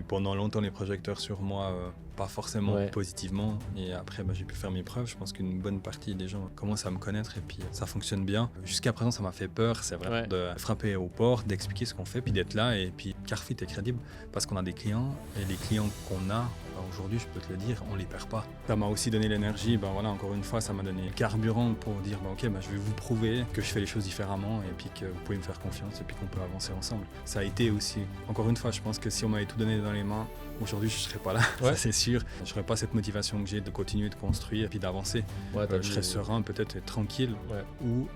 eu pendant longtemps les projecteurs sur moi, pas forcément positivement. Et après, j'ai pu faire mes preuves. Je pense qu'une bonne partie des gens commencent à me connaître et puis ça fonctionne bien. Jusqu'à présent, ça m'a fait peur. C'est vraiment de frapper aux portes, d'expliquer ce qu'on fait, puis d'être là. Et puis Carfleet est crédible parce qu'on a des clients. Et les clients qu'on a, aujourd'hui, je peux te le dire, on les perd pas. Ça m'a aussi donné l'énergie. Encore une fois, ça m'a donné le carburant pour dire je vais vous prouver que je fais les choses différemment et puis que vous pouvez me faire confiance et puis qu'on peut avancer ensemble. Ça a été aussi, encore une fois, je pense que si on m'avait tout donné dans les mains, aujourd'hui je serais pas là, ça c'est sûr. Je n'aurais pas cette motivation que j'ai de continuer de construire et puis d'avancer. Je serais serein, peut-être tranquille ou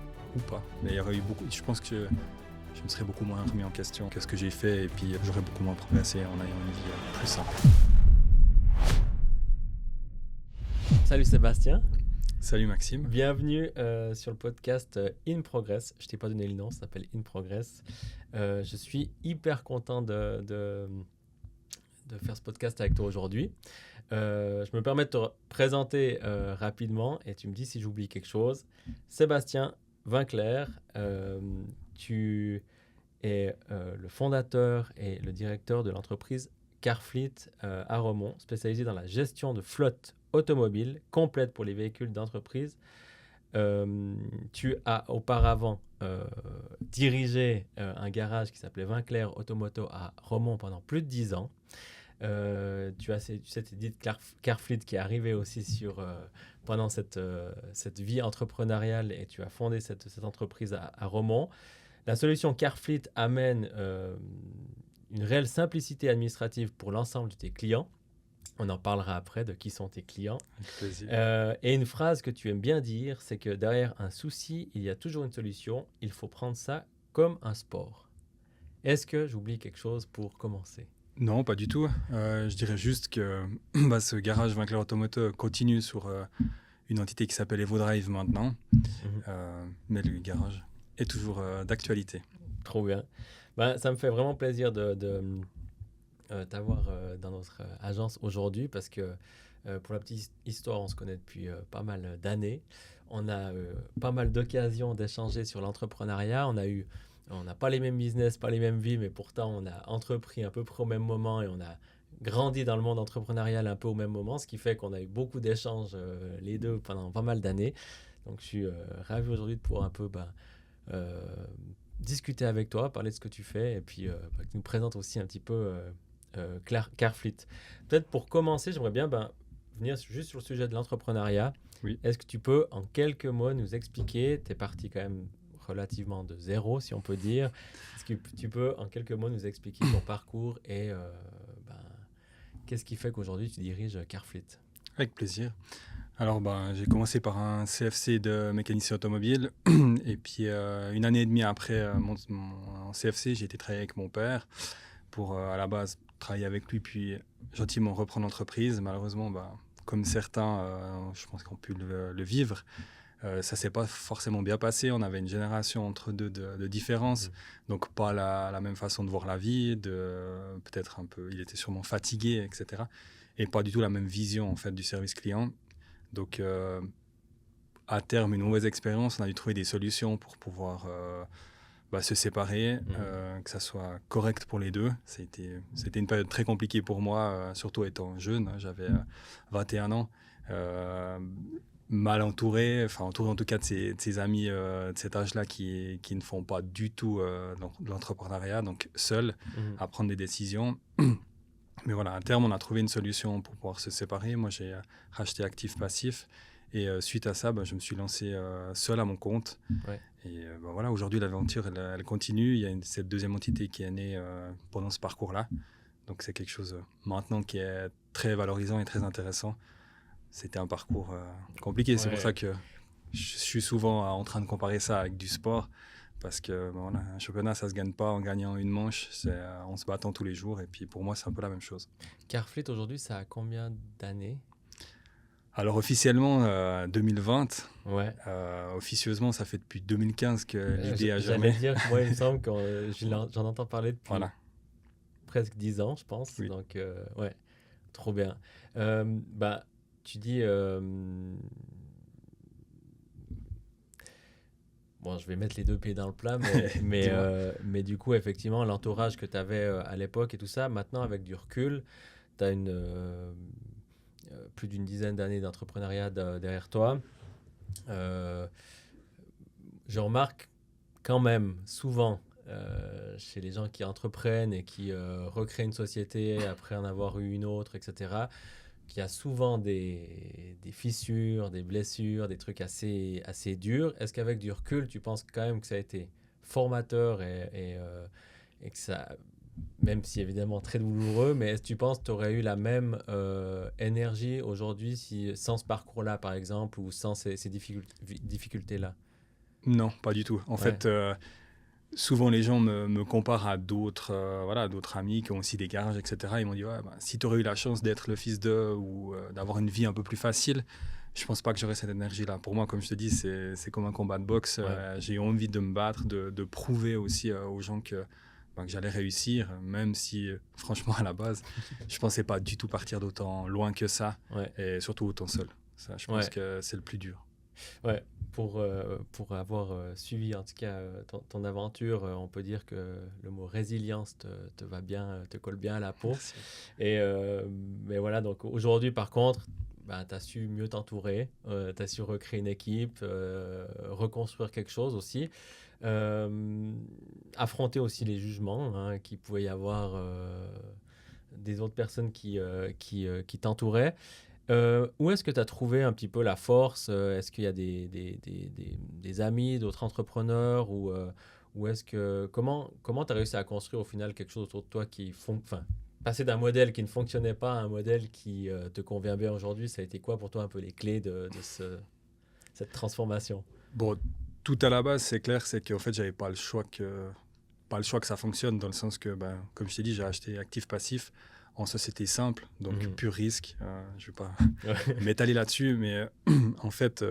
pas. Mais il y aurait eu beaucoup, je pense que je me serais beaucoup moins remis en question que ce que j'ai fait et puis j'aurais beaucoup moins progressé en ayant une vie plus simple. Salut Sébastien. Salut Maxime. Bienvenue sur le podcast In Progress. Je t'ai pas donné le nom, ça s'appelle In Progress. Je suis hyper content de faire ce podcast avec toi aujourd'hui. Je me permets de te présenter rapidement et tu me dis si j'oublie quelque chose. Sébastien Vinclair, tu es le fondateur et le directeur de l'entreprise Carfleet à Romont, spécialisée dans la gestion de flotte automobile complète pour les véhicules d'entreprise. Tu as auparavant dirigé un garage qui s'appelait Vinclair Automoto à Romont pendant plus de 10 ans. Tu as cette idée de Carfleet qui est arrivée aussi pendant cette vie entrepreneuriale et tu as fondé cette entreprise à Romont. La solution Carfleet amène une réelle simplicité administrative pour l'ensemble de tes clients. On en parlera après de qui sont tes clients. Avec plaisir. Et une phrase que tu aimes bien dire, c'est que derrière un souci, il y a toujours une solution. Il faut prendre ça comme un sport. Est-ce que j'oublie quelque chose pour commencer ? Non, pas du tout. Je dirais juste que ce garage Vinclair Automoto continue sur une entité qui s'appelle EvoDrive maintenant. Mais le garage est toujours d'actualité. Trop bien. Ça me fait vraiment plaisir de t'avoir dans notre agence aujourd'hui parce que pour la petite histoire, on se connaît depuis pas mal d'années. On a pas mal d'occasions d'échanger sur l'entrepreneuriat. On n'a pas les mêmes business, pas les mêmes vies, mais pourtant on a entrepris à peu près au même moment et on a grandi dans le monde entrepreneurial un peu au même moment, ce qui fait qu'on a eu beaucoup d'échanges les deux pendant pas mal d'années. Donc je suis ravi aujourd'hui de pouvoir un peu discuter avec toi, parler de ce que tu fais et puis que tu nous présentes aussi un petit peu Carfleet. Peut-être pour commencer, j'aimerais bien venir juste sur le sujet de l'entrepreneuriat. Oui. Est-ce que tu peux en quelques mots nous expliquer, tu es parti quand même relativement de zéro si on peut dire, est-ce que tu peux en quelques mots nous expliquer ton parcours et qu'est-ce qui fait qu'aujourd'hui tu diriges Carfleet ? Avec plaisir. Alors, j'ai commencé par un CFC de mécanicien automobile et puis une année et demie après mon CFC, j'ai été travailler avec mon père pour à la base travailler avec lui puis gentiment reprendre l'entreprise. Malheureusement, comme certains, je pense qu'on pu le vivre, ça s'est pas forcément bien passé. On avait une génération entre deux de différence, donc pas la même façon de voir la vie, peut-être un peu, il était sûrement fatigué, etc. Et pas du tout la même vision en fait du service client. Donc, à terme, une mauvaise expérience, on a dû trouver des solutions pour pouvoir se séparer, que ça soit correct pour les deux. C'était une période très compliquée pour moi, surtout étant jeune. J'avais 21 ans, mal entouré, entouré en tout cas de ses amis de cet âge-là qui ne font pas du tout de l'entrepreneuriat, donc seul à prendre des décisions. Mais voilà, à terme, on a trouvé une solution pour pouvoir se séparer. Moi, j'ai racheté Actif Passif. Et suite à ça, je me suis lancé seul à mon compte. Ouais. Et voilà, aujourd'hui, l'aventure, elle continue. Il y a cette deuxième entité qui est née pendant ce parcours-là. Donc, c'est quelque chose maintenant qui est très valorisant et très intéressant. C'était un parcours compliqué. Ouais. C'est pour ça que je suis souvent en train de comparer ça avec du sport. Parce que un championnat, ça ne se gagne pas en gagnant une manche, c'est en se battant tous les jours. Et puis pour moi, c'est un peu la même chose. Carfleet, aujourd'hui, ça a combien d'années ? Alors officiellement, 2020. Ouais. Officieusement, ça fait depuis 2015 que l'idée a germé. J'allais dire que moi, il me semble que j'en entends parler depuis presque 10 ans, je pense. Oui. Donc, ouais, trop bien. Tu dis... bon, je vais mettre les deux pieds dans le plat, mais du coup, effectivement, l'entourage que tu avais à l'époque et tout ça, maintenant, avec du recul, tu as plus d'une dizaine d'années d'entrepreneuriat derrière toi. Euh, je remarque quand même souvent chez les gens qui entreprennent et qui recréent une société après en avoir eu une autre, etc., qu'il y a souvent des fissures, des blessures, des trucs assez durs. Est-ce qu'avec du recul, tu penses quand même que ça a été formateur et que ça, même si évidemment très douloureux, mais est-ce que tu penses que tu aurais eu la même énergie aujourd'hui sans ce parcours-là, par exemple, ou sans ces difficultés-là? Non, pas du tout. En fait, souvent les gens me comparent à d'autres amis qui ont aussi des garages, etc. Ils m'ont dit, ouais, bah, si tu aurais eu la chance d'être le fils d'eux ou d'avoir une vie un peu plus facile, je pense pas que j'aurais cette énergie-là. Pour moi, comme je te dis, c'est comme un combat de boxe. J'ai envie de me battre, de prouver aussi aux gens que j'allais réussir, même si, franchement, à la base, je pensais pas du tout partir d'autant loin que ça, et surtout autant seul. Ça, je pense que c'est le plus dur. Ouais, pour avoir suivi en tout cas ton aventure, on peut dire que le mot résilience te va bien, te colle bien à la peau. Merci. Mais voilà, donc aujourd'hui par contre, tu as su mieux t'entourer, tu as su recréer une équipe, reconstruire quelque chose aussi, affronter aussi les jugements qu'il pouvait y avoir des autres personnes qui t'entouraient. Où est-ce que tu as trouvé un petit peu la force? Est-ce qu'il y a des amis, d'autres entrepreneurs ou est-ce que comment tu as réussi à construire au final quelque chose autour de toi passer d'un modèle qui ne fonctionnait pas à un modèle qui te convient bien aujourd'hui, ça a été quoi pour toi un peu les clés de cette transformation? Bon, tout à la base, c'est clair, c'est qu'en fait, j'avais pas le choix que ça fonctionne, dans le sens que, comme je t'ai dit, j'ai acheté actif-passif en société simple, donc pur risque. Je ne vais pas m'étaler là-dessus, mais en fait,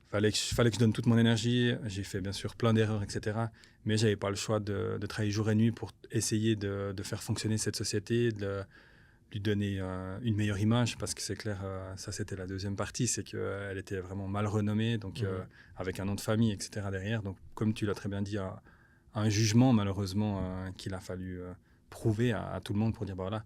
fallait que je donne toute mon énergie. J'ai fait bien sûr plein d'erreurs, etc. Mais je n'avais pas le choix de travailler jour et nuit pour essayer de faire fonctionner cette société, de lui donner une meilleure image, parce que c'est clair, ça c'était la deuxième partie, c'est qu'elle était vraiment mal renommée, donc avec un nom de famille, etc. derrière. Donc comme tu l'as très bien dit, un jugement malheureusement qu'il a fallu prouver à tout le monde pour dire, voilà,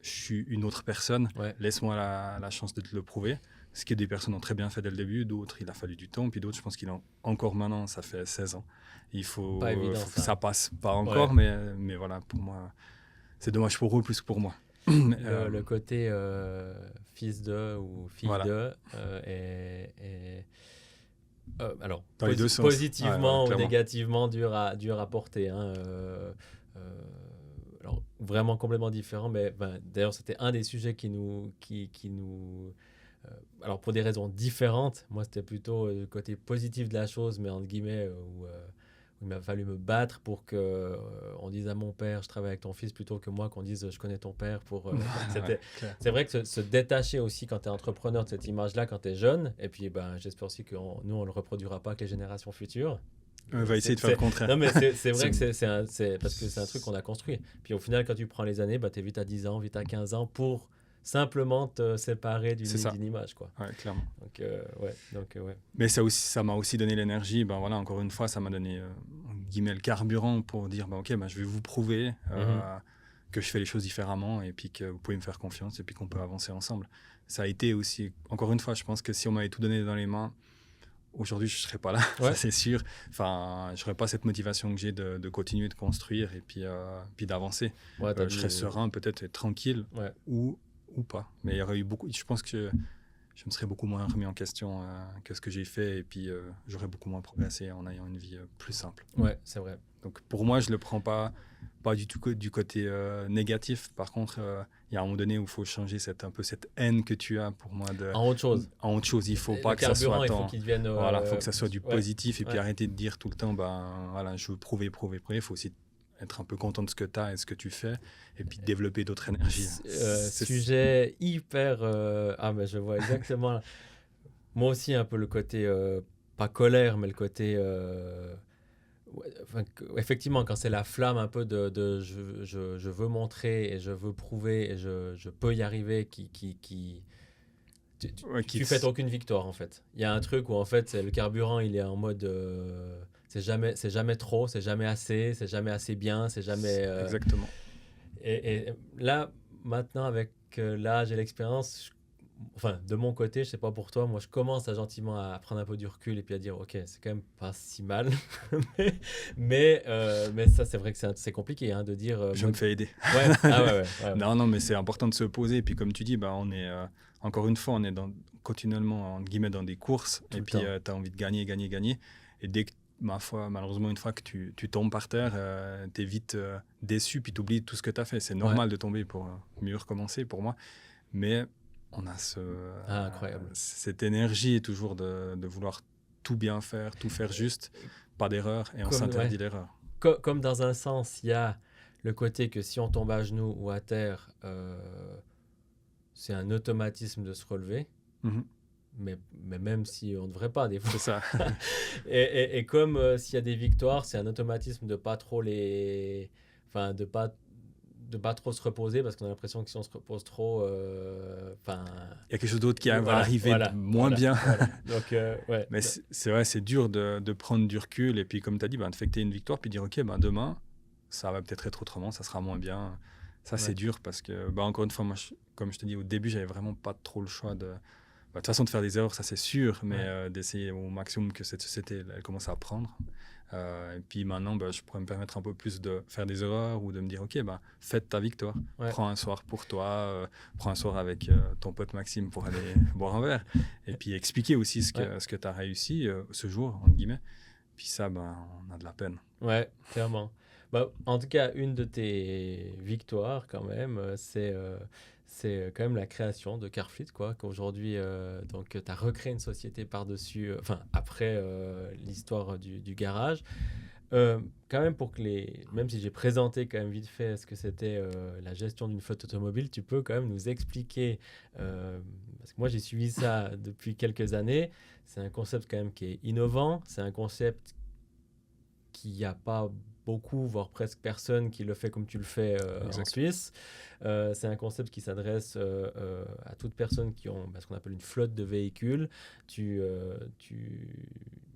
je suis une autre personne, laisse-moi la chance de te le prouver. Ce que des personnes ont très bien fait dès le début, d'autres il a fallu du temps, puis d'autres je pense qu'ils ont encore maintenant, ça fait 16 ans. Il faut que ça passe pas encore, mais voilà, pour moi, c'est dommage pour eux plus que pour moi. Le côté fils de ou fille de alors positivement ou négativement dur à porter. Alors vraiment complètement différent, mais d'ailleurs c'était un des sujets qui nous alors pour des raisons différentes, moi c'était plutôt le côté positif de la chose, mais entre guillemets où il m'a fallu me battre pour qu'on dise à mon père je travaille avec ton fils plutôt que moi qu'on dise je connais ton père. C'est vrai que se détacher aussi quand tu es entrepreneur de cette image-là quand tu es jeune, et puis j'espère aussi que nous on le reproduira pas avec les générations futures. On va essayer de faire le contraire. Non, mais c'est vrai que c'est parce que c'est un truc qu'on a construit. Puis au final, quand tu prends les années, tu es vite à 10 ans, vite à 15 ans pour simplement te séparer d'une image, quoi. Ouais, clairement. Donc, Mais ça m'a aussi donné l'énergie. Voilà, encore une fois, ça m'a donné le carburant pour dire je vais vous prouver que je fais les choses différemment et puis que vous pouvez me faire confiance et puis qu'on peut avancer ensemble. Ça a été aussi, encore une fois, je pense que si on m'avait tout donné dans les mains, aujourd'hui, je ne serais pas là, ça c'est sûr. Enfin, je n'aurais pas cette motivation que j'ai de continuer de construire et puis d'avancer. Je serais serein, peut-être tranquille ou pas. Mais il y aurait eu beaucoup. Je pense que je me serais beaucoup moins remis en question que ce que j'ai fait et puis j'aurais beaucoup moins progressé en ayant une vie plus simple. Ouais, c'est vrai. Donc pour moi, je ne le prends pas du tout du côté négatif. Par contre, il y a un moment donné où il faut changer cette haine que tu as pour moi. En autre chose. En autre chose. Il ne faut pas que ça soit il faut qu'il devienne, faut que ça soit du positif et puis arrêter de dire tout le temps je veux prouver. Il faut aussi être un peu content de ce que tu as et ce que tu fais et puis développer d'autres énergies. Sujet hyper... mais je vois exactement... Moi aussi, un peu le côté, pas colère, mais le côté... effectivement, quand c'est la flamme un peu de je veux montrer et je veux prouver et je peux y arriver tu fêtes aucune victoire en fait. Il y a un truc où en fait le carburant il est en mode c'est jamais trop, c'est jamais assez bien, c'est jamais. Exactement. Et là, maintenant, avec l'âge et l'expérience, enfin, de mon côté, je sais pas pour toi, moi, je commence à gentiment à prendre un peu du recul et puis à dire, ok, c'est quand même pas si mal. mais, mais ça, c'est vrai que c'est compliqué hein, de dire. Je me fais aider. Ouais, ah ouais, ouais. Non, non, mais c'est important de se poser. Et puis, comme tu dis, bah, on est, encore une fois, on est continuellement, entre guillemets, dans des courses. Tout Et le puis, temps. tu as envie de gagner, gagner, gagner. Et dès que, ma foi, malheureusement, une fois que tu tombes par terre, tu es vite déçu. Puis, tu oublies tout ce que tu as fait. C'est Ouais. normal de tomber pour mieux recommencer, pour moi. Mais on a Ah, incroyable. cette énergie toujours de vouloir tout bien faire, tout faire juste, pas d'erreur. Et on Comme, s'interdit ouais. l'erreur. Comme dans un sens, il y a le côté que si on tombe à genoux ou à terre, c'est un automatisme de se relever. Mhm. Mais même si on ne devrait pas des fois. C'est ça. Et comme s'il y a des victoires, c'est un automatisme de pas trop les, enfin de pas trop se reposer parce qu'on a l'impression que si on se repose trop, enfin. Il y a quelque chose d'autre qui va Voilà, arriver voilà, moins voilà, bien. voilà. Donc ouais. Mais c'est vrai, c'est dur de prendre du recul et puis comme tu as dit, ben, de fêter une victoire puis dire ok, ben, demain, ça va peut-être être autrement, ça sera moins bien. Ça, c'est Ouais. dur parce que, ben, encore une fois, moi, comme je te dis au début, j'avais vraiment pas trop le choix de toute façon de faire des erreurs, ça c'est sûr, mais Ouais. d'essayer au maximum que cette société elle commence à apprendre. Et puis maintenant, ben, je pourrais me permettre un peu plus de faire des erreurs ou de me dire ok, ben, fête ta victoire. Ouais. Prends un soir pour toi, prends un soir avec ton pote Maxime pour aller boire un verre. Et puis expliquer aussi ce que tu as réussi ce jour, entre guillemets. Puis ça, ben, on a de la peine. Ouais, clairement. Bah, en tout cas, une de tes victoires, quand même, c'est quand même la création de Carfleet, quoi. Qu'aujourd'hui, donc, tu as recréé une société par-dessus, enfin, après l'histoire du garage. Quand même, même si j'ai présenté quand même vite fait ce que c'était la gestion d'une flotte automobile, tu peux quand même nous expliquer, parce que moi j'ai suivi ça depuis quelques années. C'est un concept quand même qui est innovant, c'est un concept qu'il n'y a pas beaucoup, voire presque personne qui le fait comme tu le fais en Suisse. C'est un concept qui s'adresse à toute personne qui ont ce qu'on appelle une flotte de véhicules. Il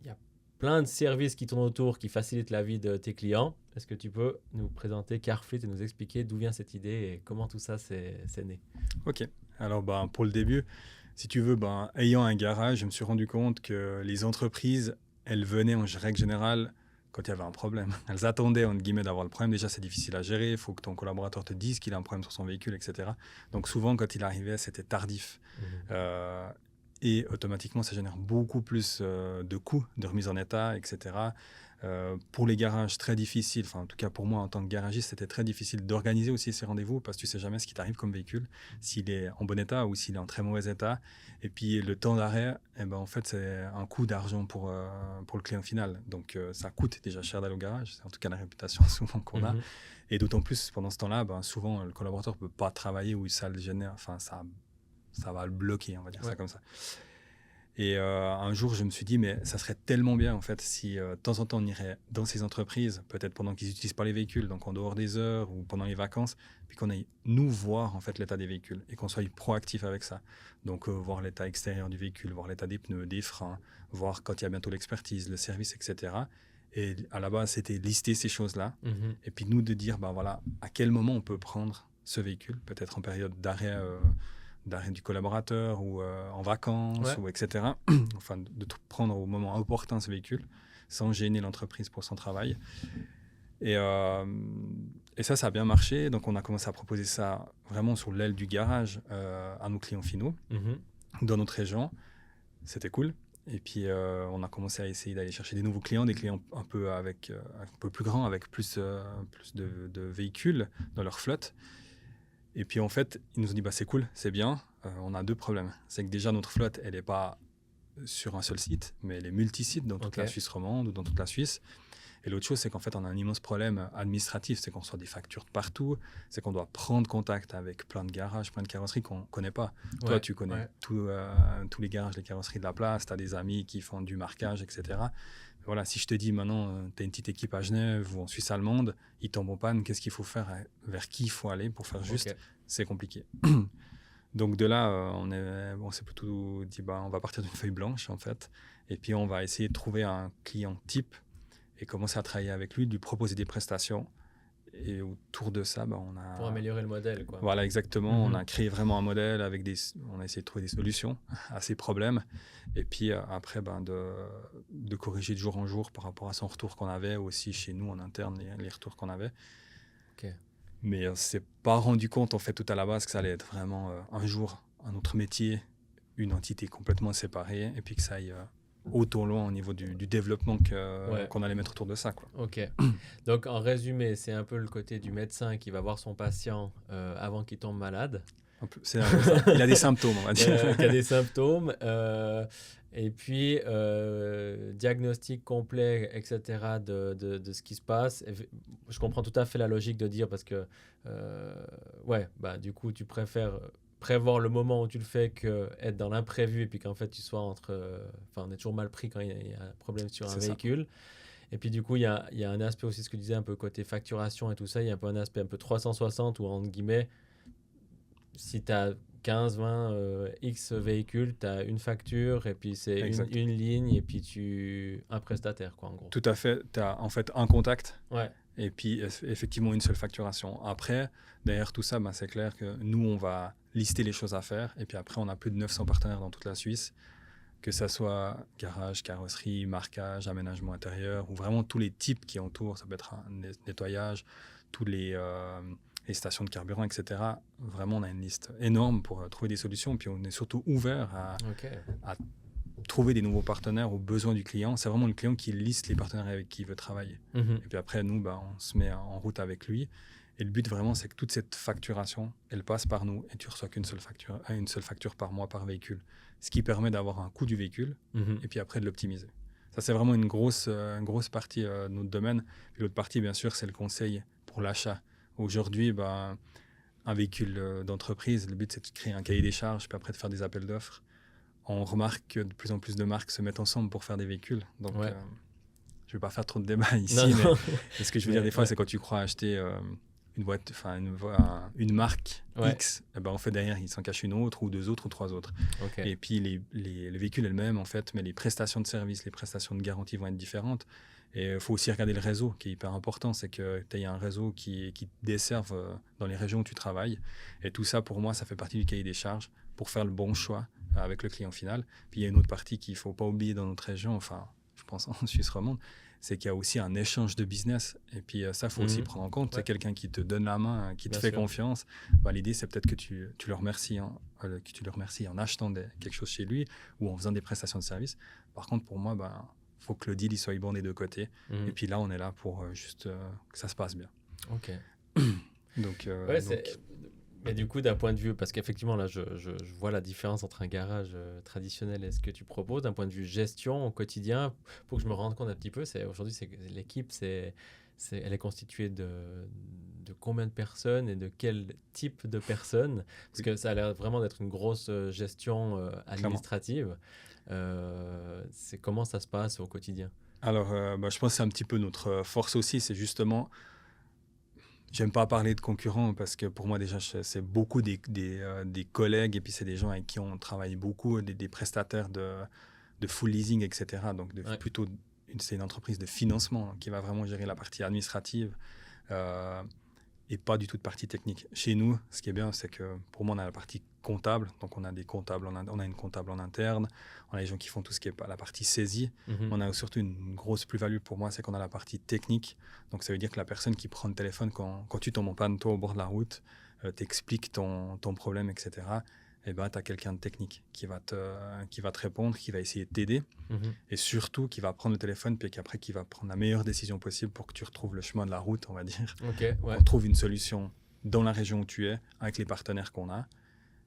y a plein de services qui tournent autour, qui facilitent la vie de tes clients. Est-ce que tu peux nous présenter Carfleet et nous expliquer d'où vient cette idée et comment tout ça s'est né? Ok. Alors, ben, pour le début, si tu veux, ben, ayant un garage, je me suis rendu compte que les entreprises, elles venaient en règle générale quand il y avait un problème. Elles attendaient, entre guillemets, d'avoir le problème. Déjà, c'est difficile à gérer. Il faut que ton collaborateur te dise qu'il a un problème sur son véhicule, etc. Donc, souvent, quand il arrivait, c'était tardif. Et automatiquement, ça génère beaucoup plus de coûts de remise en état, etc. Pour les garages, très difficile. Enfin, en tout cas, pour moi, en tant que garagiste, c'était très difficile d'organiser aussi ces rendez-vous parce que tu ne sais jamais ce qui t'arrive comme véhicule, s'il est en bon état ou s'il est en très mauvais état. Et puis, le temps d'arrêt, eh ben, en fait, c'est un coût d'argent pour le client final. Donc, ça coûte déjà cher d'aller au garage. C'est en tout cas la réputation souvent qu'on a. Et d'autant plus, pendant ce temps-là, ben, souvent, le collaborateur ne peut pas travailler ou ça le génère. Enfin, ça va le bloquer, on va dire ça comme ça. Et un jour, je me suis dit, mais ça serait tellement bien, en fait, si de temps en temps, on irait dans ces entreprises, peut-être pendant qu'ils n'utilisent pas les véhicules, donc en dehors des heures ou pendant les vacances, puis qu'on aille nous voir, en fait, l'état des véhicules et qu'on soit proactif avec ça. Donc, voir l'état extérieur du véhicule, voir l'état des pneus, des freins, voir quand il y a bientôt l'expertise, le service, etc. Et à la base, c'était lister ces choses-là. Et puis, nous, de dire, ben voilà, à quel moment on peut prendre ce véhicule, peut-être en période d'arrêt du collaborateur ou en vacances, ou etc. Enfin, de prendre au moment opportun ce véhicule sans gêner l'entreprise pour son travail. Et ça a bien marché. Donc, on a commencé à proposer ça vraiment sur l'aile du garage à nos clients finaux dans notre région. C'était cool. Et puis, on a commencé à essayer d'aller chercher des nouveaux clients, des clients un peu plus grands, avec plus de véhicules dans leur flotte. Et puis en fait, ils nous ont dit, c'est cool, c'est bien, on a deux problèmes. C'est que déjà, notre flotte, elle n'est pas sur un seul site, mais elle est multi-site dans toute la Suisse romande ou dans toute la Suisse. Et l'autre chose, c'est qu'en fait, on a un immense problème administratif, c'est qu'on reçoit des factures de partout, c'est qu'on doit prendre contact avec plein de garages, plein de carrosseries qu'on ne connaît pas. Toi, tu connais tous les garages, les carrosseries de la place, tu as des amis qui font du marquage, etc. Voilà, si je te dis maintenant, tu as une petite équipe à Genève ou en Suisse allemande, ils tombent en panne, qu'est-ce qu'il faut faire, vers qui il faut aller pour faire juste, c'est compliqué. Donc de là, on s'est plutôt dit, on va partir d'une feuille blanche en fait, et puis on va essayer de trouver un client type et commencer à travailler avec lui, lui proposer des prestations. Et autour de ça, on a... Pour améliorer le modèle, quoi. Voilà, exactement. On a créé vraiment un modèle on a essayé de trouver des solutions à ces problèmes. Et puis après, de corriger de jour en jour par rapport à son retour qu'on avait, aussi chez nous en interne, les retours qu'on avait. Ok. Mais on ne s'est pas rendu compte, en fait, tout à la base, que ça allait être vraiment un jour un autre métier, une entité complètement séparée, et puis que ça aille autant loin au niveau du développement qu'on allait mettre autour de ça, quoi. Ok. Donc, en résumé, c'est un peu le côté du médecin qui va voir son patient avant qu'il tombe malade. Il a des symptômes, on va dire. Il a des symptômes. Et puis, diagnostic complet, etc., de ce qui se passe. Et je comprends tout à fait la logique de dire parce que, du coup, tu préfères prévoir le moment où tu le fais qu'être dans l'imprévu et puis qu'en fait, tu sois on est toujours mal pris quand il y a un problème sur un véhicule. Et puis, du coup, il y a un aspect aussi, ce que tu disais, un peu côté facturation et tout ça. Il y a un peu un aspect un peu 360 où, entre guillemets, si tu as 15, 20, X véhicules, tu as une facture et puis c'est une ligne et puis un prestataire, quoi, en gros. Tout à fait. Tu as en fait un contact et puis effectivement une seule facturation. Après, derrière tout ça, c'est clair que nous, on va lister les choses à faire et puis après, on a plus de 900 partenaires dans toute la Suisse, que ça soit garage, carrosserie, marquage, aménagement intérieur ou vraiment tous les types qui entourent. Ça peut être un nettoyage, tous les stations de carburant, etc. Vraiment, on a une liste énorme pour trouver des solutions. Puis on est surtout ouvert à trouver des nouveaux partenaires aux besoins du client. C'est vraiment le client qui liste les partenaires avec qui il veut travailler. Et puis après, nous, on se met en route avec lui. Et le but vraiment, c'est que toute cette facturation, elle passe par nous et tu reçois une seule facture par mois par véhicule. Ce qui permet d'avoir un coût du véhicule et puis après de l'optimiser. Ça, c'est vraiment une grosse partie de notre domaine. Puis l'autre partie, bien sûr, c'est le conseil pour l'achat. Aujourd'hui, un véhicule d'entreprise, le but, c'est de créer un cahier des charges, puis après de faire des appels d'offres. On remarque que de plus en plus de marques se mettent ensemble pour faire des véhicules. Donc, je ne vais pas faire trop de débat ici, mais ce que je veux dire des fois, c'est quand tu crois acheter une marque X, en fait, derrière, il s'en cache une autre, ou deux autres, ou trois autres. Et puis, les véhicules elles-mêmes, en fait, mais les prestations de service, les prestations de garantie vont être différentes. Et il faut aussi regarder le réseau, qui est hyper important. C'est que tu aies un réseau qui desserve dans les régions où tu travailles. Et tout ça, pour moi, ça fait partie du cahier des charges pour faire le bon choix avec le client final. Puis il y a une autre partie qu'il ne faut pas oublier dans notre région, enfin, je pense en Suisse romande, c'est qu'il y a aussi un échange de business. Et puis ça, il faut aussi prendre en compte. C'est quelqu'un qui te donne la main, qui te fait confiance. L'idée, c'est peut-être que tu le remercies en achetant quelque chose chez lui ou en faisant des prestations de service. Par contre, pour moi, faut que le deal il soit bon des deux côtés. Et puis là, on est là pour juste que ça se passe bien. Ok. donc, Mais du coup, d'un point de vue, parce qu'effectivement, là, je vois la différence entre un garage traditionnel et ce que tu proposes, d'un point de vue gestion au quotidien, pour que je me rende compte un petit peu, aujourd'hui, l'équipe, elle est constituée de combien de personnes et de quel type de personnes? Parce que ça a l'air vraiment d'être une grosse gestion administrative. Comment ça se passe au quotidien? Alors, je pense que c'est un petit peu notre force aussi, c'est justement... J'aime pas parler de concurrents parce que pour moi, déjà, c'est beaucoup des collègues et puis c'est des gens avec qui on travaille beaucoup, des prestataires de full leasing, etc. Donc, plutôt, c'est une entreprise de financement qui va vraiment gérer la partie administrative et pas du tout de partie technique. Chez nous, ce qui est bien, c'est que pour moi, on a la partie comptable. Donc, on a des comptables, on a une comptable en interne, on a les gens qui font tout ce qui est la partie saisie. On a surtout une grosse plus-value pour moi, c'est qu'on a la partie technique. Donc, ça veut dire que la personne qui prend le téléphone quand tu tombes en panne, toi, au bord de la route, t'explique ton problème, etc. Et tu as quelqu'un de technique qui va te répondre, qui va essayer de t'aider et surtout qui va prendre le téléphone puis après qui va prendre la meilleure décision possible pour que tu retrouves le chemin de la route, on va dire. On trouve une solution dans la région où tu es avec les partenaires qu'on a.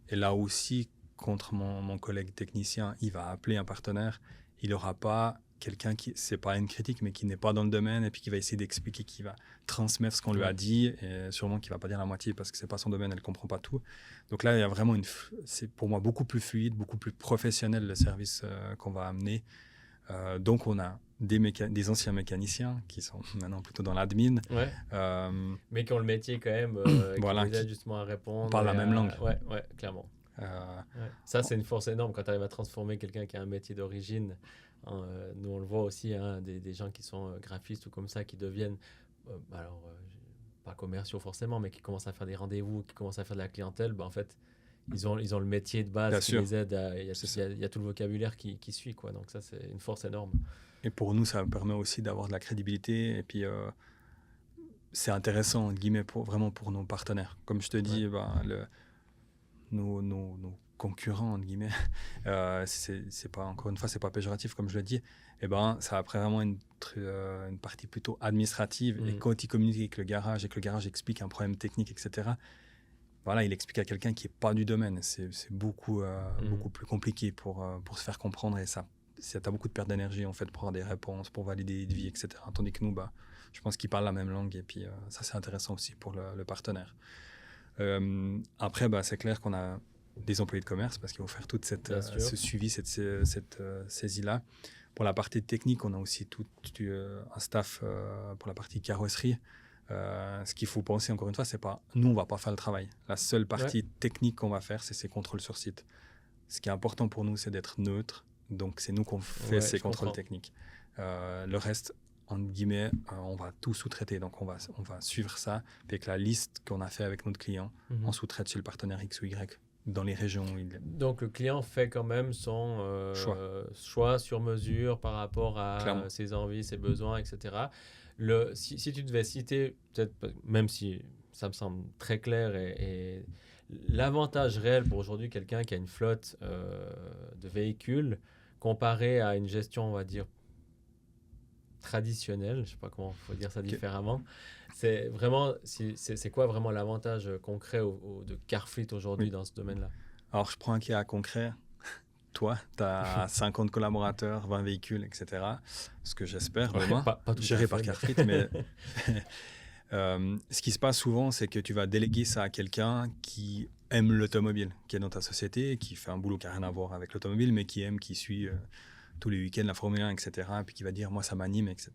Et là aussi, contre mon collègue technicien, il va appeler un partenaire. Il n'aura pas quelqu'un qui, c'est pas une critique, mais qui n'est pas dans le domaine et puis qui va essayer d'expliquer, qui va transmettre ce qu'on lui a dit et sûrement qui ne va pas dire la moitié parce que ce n'est pas son domaine, elle ne comprend pas tout. Donc là, il y a vraiment c'est pour moi beaucoup plus fluide, beaucoup plus professionnel le service qu'on va amener. Donc on a des anciens mécaniciens qui sont maintenant plutôt dans l'admin. Mais qui ont le métier quand même, qui aident justement à répondre. On parle la même langue. Ouais, clairement. Ouais. Ça, c'est une force énorme quand tu arrives à transformer quelqu'un qui a un métier d'origine. Nous, on le voit aussi, hein, des gens qui sont graphistes ou comme ça, qui deviennent, alors, pas commerciaux forcément, mais qui commencent à faire des rendez-vous, qui commencent à faire de la clientèle. Ben, en fait, ils ont le métier de base Bien qui sûr, les aide. Il y a, c'est il y ça. a- il y a tout le vocabulaire qui suit, quoi. Donc ça, c'est une force énorme. Et pour nous, ça permet aussi d'avoir de la crédibilité. Et puis, c'est intéressant, entre guillemets, vraiment pour nos partenaires. Comme je te Ouais. dis, nos concurrents, entre guillemets, c'est pas, encore une fois, c'est pas péjoratif, comme je le dis. Et ben, ça a après vraiment une partie plutôt administrative. Et Mm. quand il communique avec le garage et que le garage explique un problème technique, etc., voilà, il explique à quelqu'un qui n'est pas du domaine. C'est beaucoup, beaucoup plus compliqué pour se faire comprendre. Et ça, tu as beaucoup de perte d'énergie en fait, pour avoir des réponses, pour valider des devis, etc. Tandis que nous, je pense qu'ils parlent la même langue. Et puis, ça, c'est intéressant aussi pour le partenaire. Après, c'est clair qu'on a des employés de commerce parce qu'il faut faire tout Bien sûr. ce suivi, cette saisie-là. Pour la partie technique, on a aussi tout un staff pour la partie carrosserie. Ce qu'il faut penser, encore une fois, c'est pas nous, on va pas faire le travail. La seule partie technique qu'on va faire, c'est ces contrôles sur site. Ce qui est important pour nous, c'est d'être neutre. Donc, c'est nous qu'on fait ces contrôles techniques. Le reste, entre guillemets, on va tout sous-traiter. Donc, on va suivre ça avec la liste qu'on a fait avec notre client. On sous-traite chez le partenaire X ou Y dans les régions où il est. Donc, le client fait quand même son choix sur mesure par rapport à ses envies, ses besoins, etc. Si tu devais citer, peut-être, même si ça me semble très clair, et l'avantage réel pour aujourd'hui quelqu'un qui a une flotte de véhicules comparé à une gestion, on va dire, traditionnelle, je ne sais pas comment il faut dire ça différemment, c'est vraiment, c'est quoi vraiment l'avantage concret de Carfleet aujourd'hui dans ce domaine-là? Alors, je prends un cas concret. Toi, tu as 50 collaborateurs, 20 véhicules, etc. Ce que j'espère demain, pas tout géré par Carfleet. Mais ce qui se passe souvent, c'est que tu vas déléguer ça à quelqu'un qui aime l'automobile, qui est dans ta société, qui fait un boulot qui n'a rien à voir avec l'automobile, mais qui suit tous les week-ends la Formule 1, etc. Puis qui va dire, moi, ça m'anime, etc.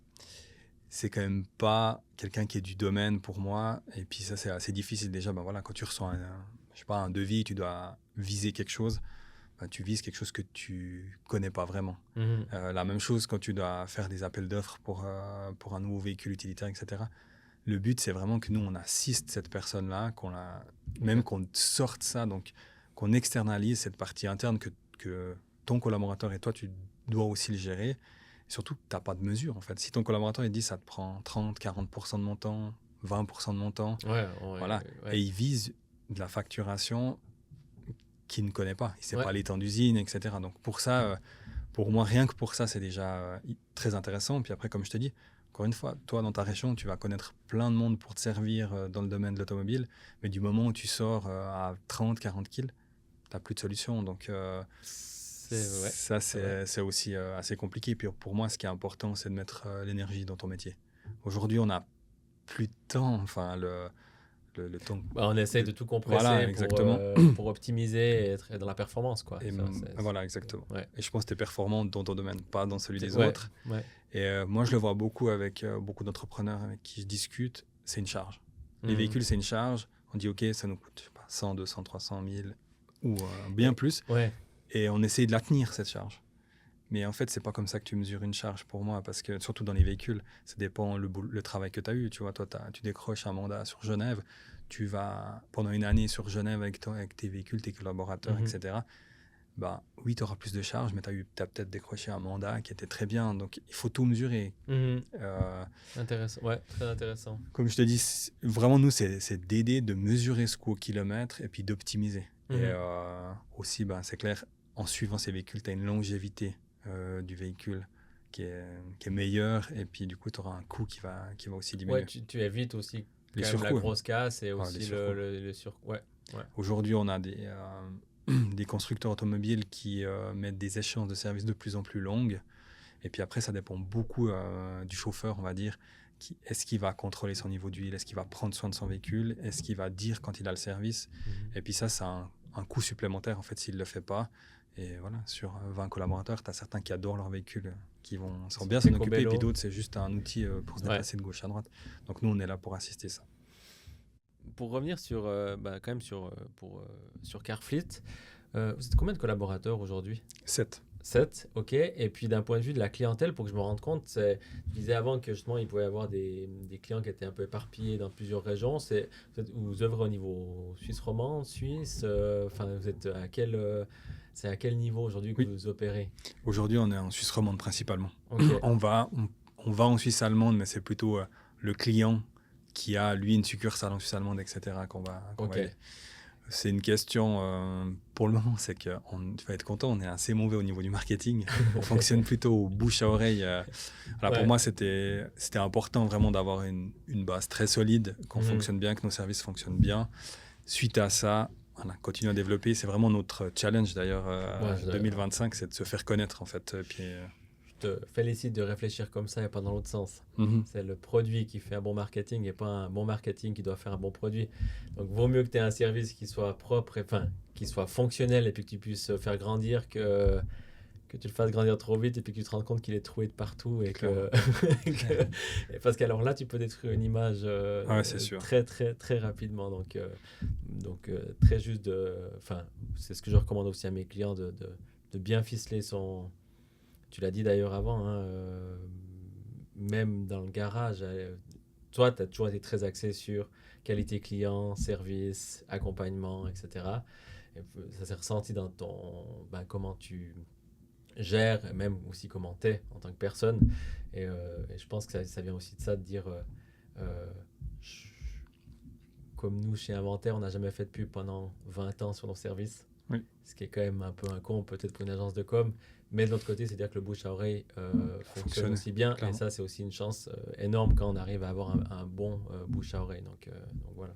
C'est quand même pas quelqu'un qui est du domaine pour moi. Et puis ça, c'est assez difficile déjà. Voilà, quand tu reçois un devis, tu dois viser quelque chose. Tu vises quelque chose que tu connais pas vraiment. La même chose quand tu dois faire des appels d'offres pour un nouveau véhicule utilitaire, etc. Le but, c'est vraiment que nous, on assiste cette personne-là, qu'on sorte ça, donc qu'on externalise cette partie interne que ton collaborateur et toi, tu dois aussi le gérer. Et surtout, tu n'as pas de mesure, en fait. Si ton collaborateur, il dit ça te prend 30-40% de mon temps, 20% de mon temps, voilà. Et il vise de la facturation qu'il ne connaît pas. Il ne sait pas les temps d'usine, etc. Donc pour ça, pour moi, rien que pour ça, c'est déjà très intéressant. Puis après, comme je te dis, encore une fois, toi, dans ta région, tu vas connaître plein de monde pour te servir dans le domaine de l'automobile. Mais du moment où tu sors à 30-40 kills, tu n'as plus de solution. Donc ça, c'est aussi assez compliqué. Puis pour moi, ce qui est important, c'est de mettre l'énergie dans ton métier. Aujourd'hui, on n'a plus de temps. Enfin, le temps. On essaie de tout compresser pour optimiser et être dans la performance, quoi. Voilà, exactement. Et je pense que tu es performant dans ton domaine, pas dans celui des autres. Ouais. Et moi, je le vois beaucoup avec beaucoup d'entrepreneurs avec qui je discute, c'est une charge. Les véhicules, c'est une charge. On dit, OK, ça nous coûte, je sais pas, 100, 200, 300 000 ou bien plus. Et on essaie de la tenir, cette charge. Mais en fait, c'est pas comme ça que tu mesures une charge pour moi, parce que surtout dans les véhicules, ça dépend le travail que tu as eu. Tu vois, toi, tu décroches un mandat sur Genève, tu vas pendant une année sur Genève avec tes véhicules, tes collaborateurs, etc. Oui, tu auras plus de charges, mais tu as peut-être décroché un mandat qui était très bien. Donc, il faut tout mesurer. Intéressant. Ouais, très intéressant. Comme je te dis, vraiment, nous, c'est d'aider, de mesurer ce coût au kilomètre et puis d'optimiser. Et aussi, c'est clair, en suivant ces véhicules, tu as une longévité du véhicule qui est meilleur, et puis du coup tu auras un coût qui va aussi diminuer. Tu évites aussi les surcoûts, la grosse casse et aussi le surcoût. Aujourd'hui, on a des constructeurs automobiles qui mettent des échéances de service de plus en plus longues, et puis après ça dépend beaucoup du chauffeur, on va dire. Est-ce qu'il va contrôler son niveau d'huile, est-ce qu'il va prendre soin de son véhicule, est-ce qu'il va dire quand il a le service, et puis ça un coût supplémentaire en fait s'il ne le fait pas. Et voilà, sur 20 collaborateurs, tu as certains qui adorent leur véhicule, qui sont bien s'en occuper, et puis d'autres, c'est juste un outil pour se déplacer de gauche à droite. Donc nous, on est là pour assister ça. pour revenir sur, quand même sur Carfleet, vous êtes combien de collaborateurs aujourd'hui? 7. 7, ok. Et puis d'un point de vue de la clientèle, pour que je me rende compte, tu disais avant que justement il pouvait y avoir des clients qui étaient un peu éparpillés dans plusieurs régions. Vous œuvrez au niveau suisse romande, suisse, vous êtes c'est à quel niveau aujourd'hui que Oui. vous opérez? Aujourd'hui, on est en Suisse romande principalement. Ok. On va en Suisse allemande, mais c'est plutôt le client qui a, lui, une succursale en Suisse allemande, etc., qu'on va Ok. aider. C'est une question, pour le moment, c'est que tu vas être content, on est assez mauvais au niveau du marketing. On fonctionne plutôt au bouche à oreille. Alors Ouais. pour moi, c'était important vraiment d'avoir une base très solide, qu'on Mhm. fonctionne bien, que nos services fonctionnent bien. Suite à ça, on a continué à développer. C'est vraiment notre challenge d'ailleurs, Ouais, 2025, c'est de se faire connaître en fait. Puis, Je te félicite de réfléchir comme ça et pas dans l'autre sens. mhm. C'est le produit qui fait un bon marketing et pas un bon marketing qui doit faire un bon produit. Donc, vaut mieux que tu aies un service qui soit propre, qui soit fonctionnel et puis que tu puisses faire grandir que tu le fasses grandir trop vite et puis que tu te rendes compte qu'il est troué de partout et parce qu'alors là, tu peux détruire une image Ouais, c'est sûr. très, très, très rapidement. Donc, très juste c'est ce que je recommande aussi à mes clients de bien ficeler son. Tu l'as dit d'ailleurs avant, hein, même dans le garage, toi, tu as toujours été très axé sur qualité client, service, accompagnement, etc. Et ça s'est ressenti dans comment tu gères, et même aussi comment tu es en tant que personne. Et je pense que ça vient aussi de ça, de dire, je- comme nous, chez Inventaire, on n'a jamais fait de pub pendant 20 ans sur nos services. Oui. Ce qui est quand même un peu un con, peut-être pour une agence de com. Mais de l'autre côté, c'est-à-dire que le bouche à oreille fonctionne aussi bien. Clairement. Et ça, c'est aussi une chance énorme quand on arrive à avoir un bon bouche à oreille. Donc voilà.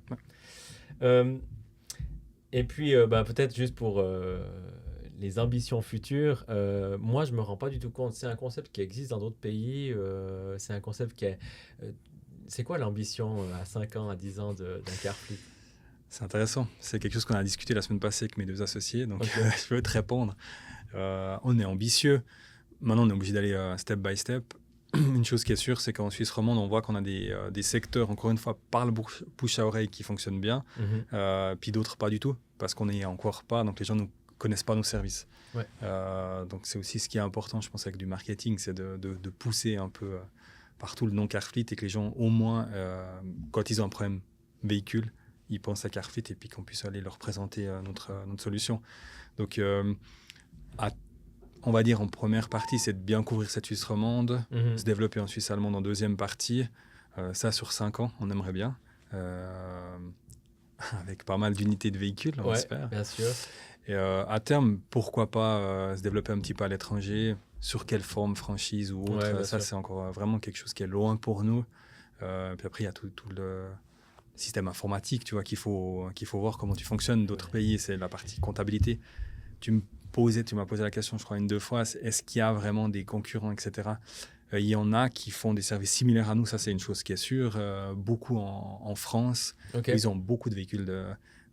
Ouais. Et puis, peut-être juste pour les ambitions futures, moi, je ne me rends pas du tout compte. C'est un concept qui existe dans d'autres pays. C'est un concept qui est... c'est quoi l'ambition à 5 ans, à 10 ans d'un Carfleet? C'est intéressant. C'est quelque chose qu'on a discuté la semaine passée avec mes 2 associés, donc Ok. je peux te répondre. On est ambitieux. Maintenant, on est obligé d'aller step by step. Une chose qui est sûre, c'est qu'en Suisse romande, on voit qu'on a des secteurs, encore une fois, par le bouche à oreille qui fonctionnent bien, Mhm. puis d'autres pas du tout, parce qu'on n'est encore pas, donc les gens ne connaissent pas nos services. Ouais. Donc c'est aussi ce qui est important, je pense, avec du marketing, c'est de pousser un peu partout le nom Carfleet et que les gens, au moins, quand ils ont un problème véhicule, ils pensent à Carfleet et puis qu'on puisse aller leur présenter notre solution. Donc, on va dire en première partie, c'est de bien couvrir cette Suisse romande, Mhm. se développer en Suisse allemande en deuxième partie. Ça, sur 5 ans, on aimerait bien. Avec pas mal d'unités de véhicules, on Ouais, espère. bien sûr. Et à terme, pourquoi pas se développer un petit peu à l'étranger, sur quelle forme, franchise ou autre. Ouais, bien Ça, sûr. c'est encore vraiment quelque chose qui est loin pour nous. Puis après, il y a tout le système informatique, tu vois, qu'il faut voir comment tu fonctionnes. D'autres pays, c'est la partie comptabilité. Tu m'as posé la question, je crois, 1-2 fois, est-ce qu'il y a vraiment des concurrents, etc. Il y en a qui font des services similaires à nous, ça c'est une chose qui est sûre. Beaucoup en France, Ok. ils ont beaucoup de véhicules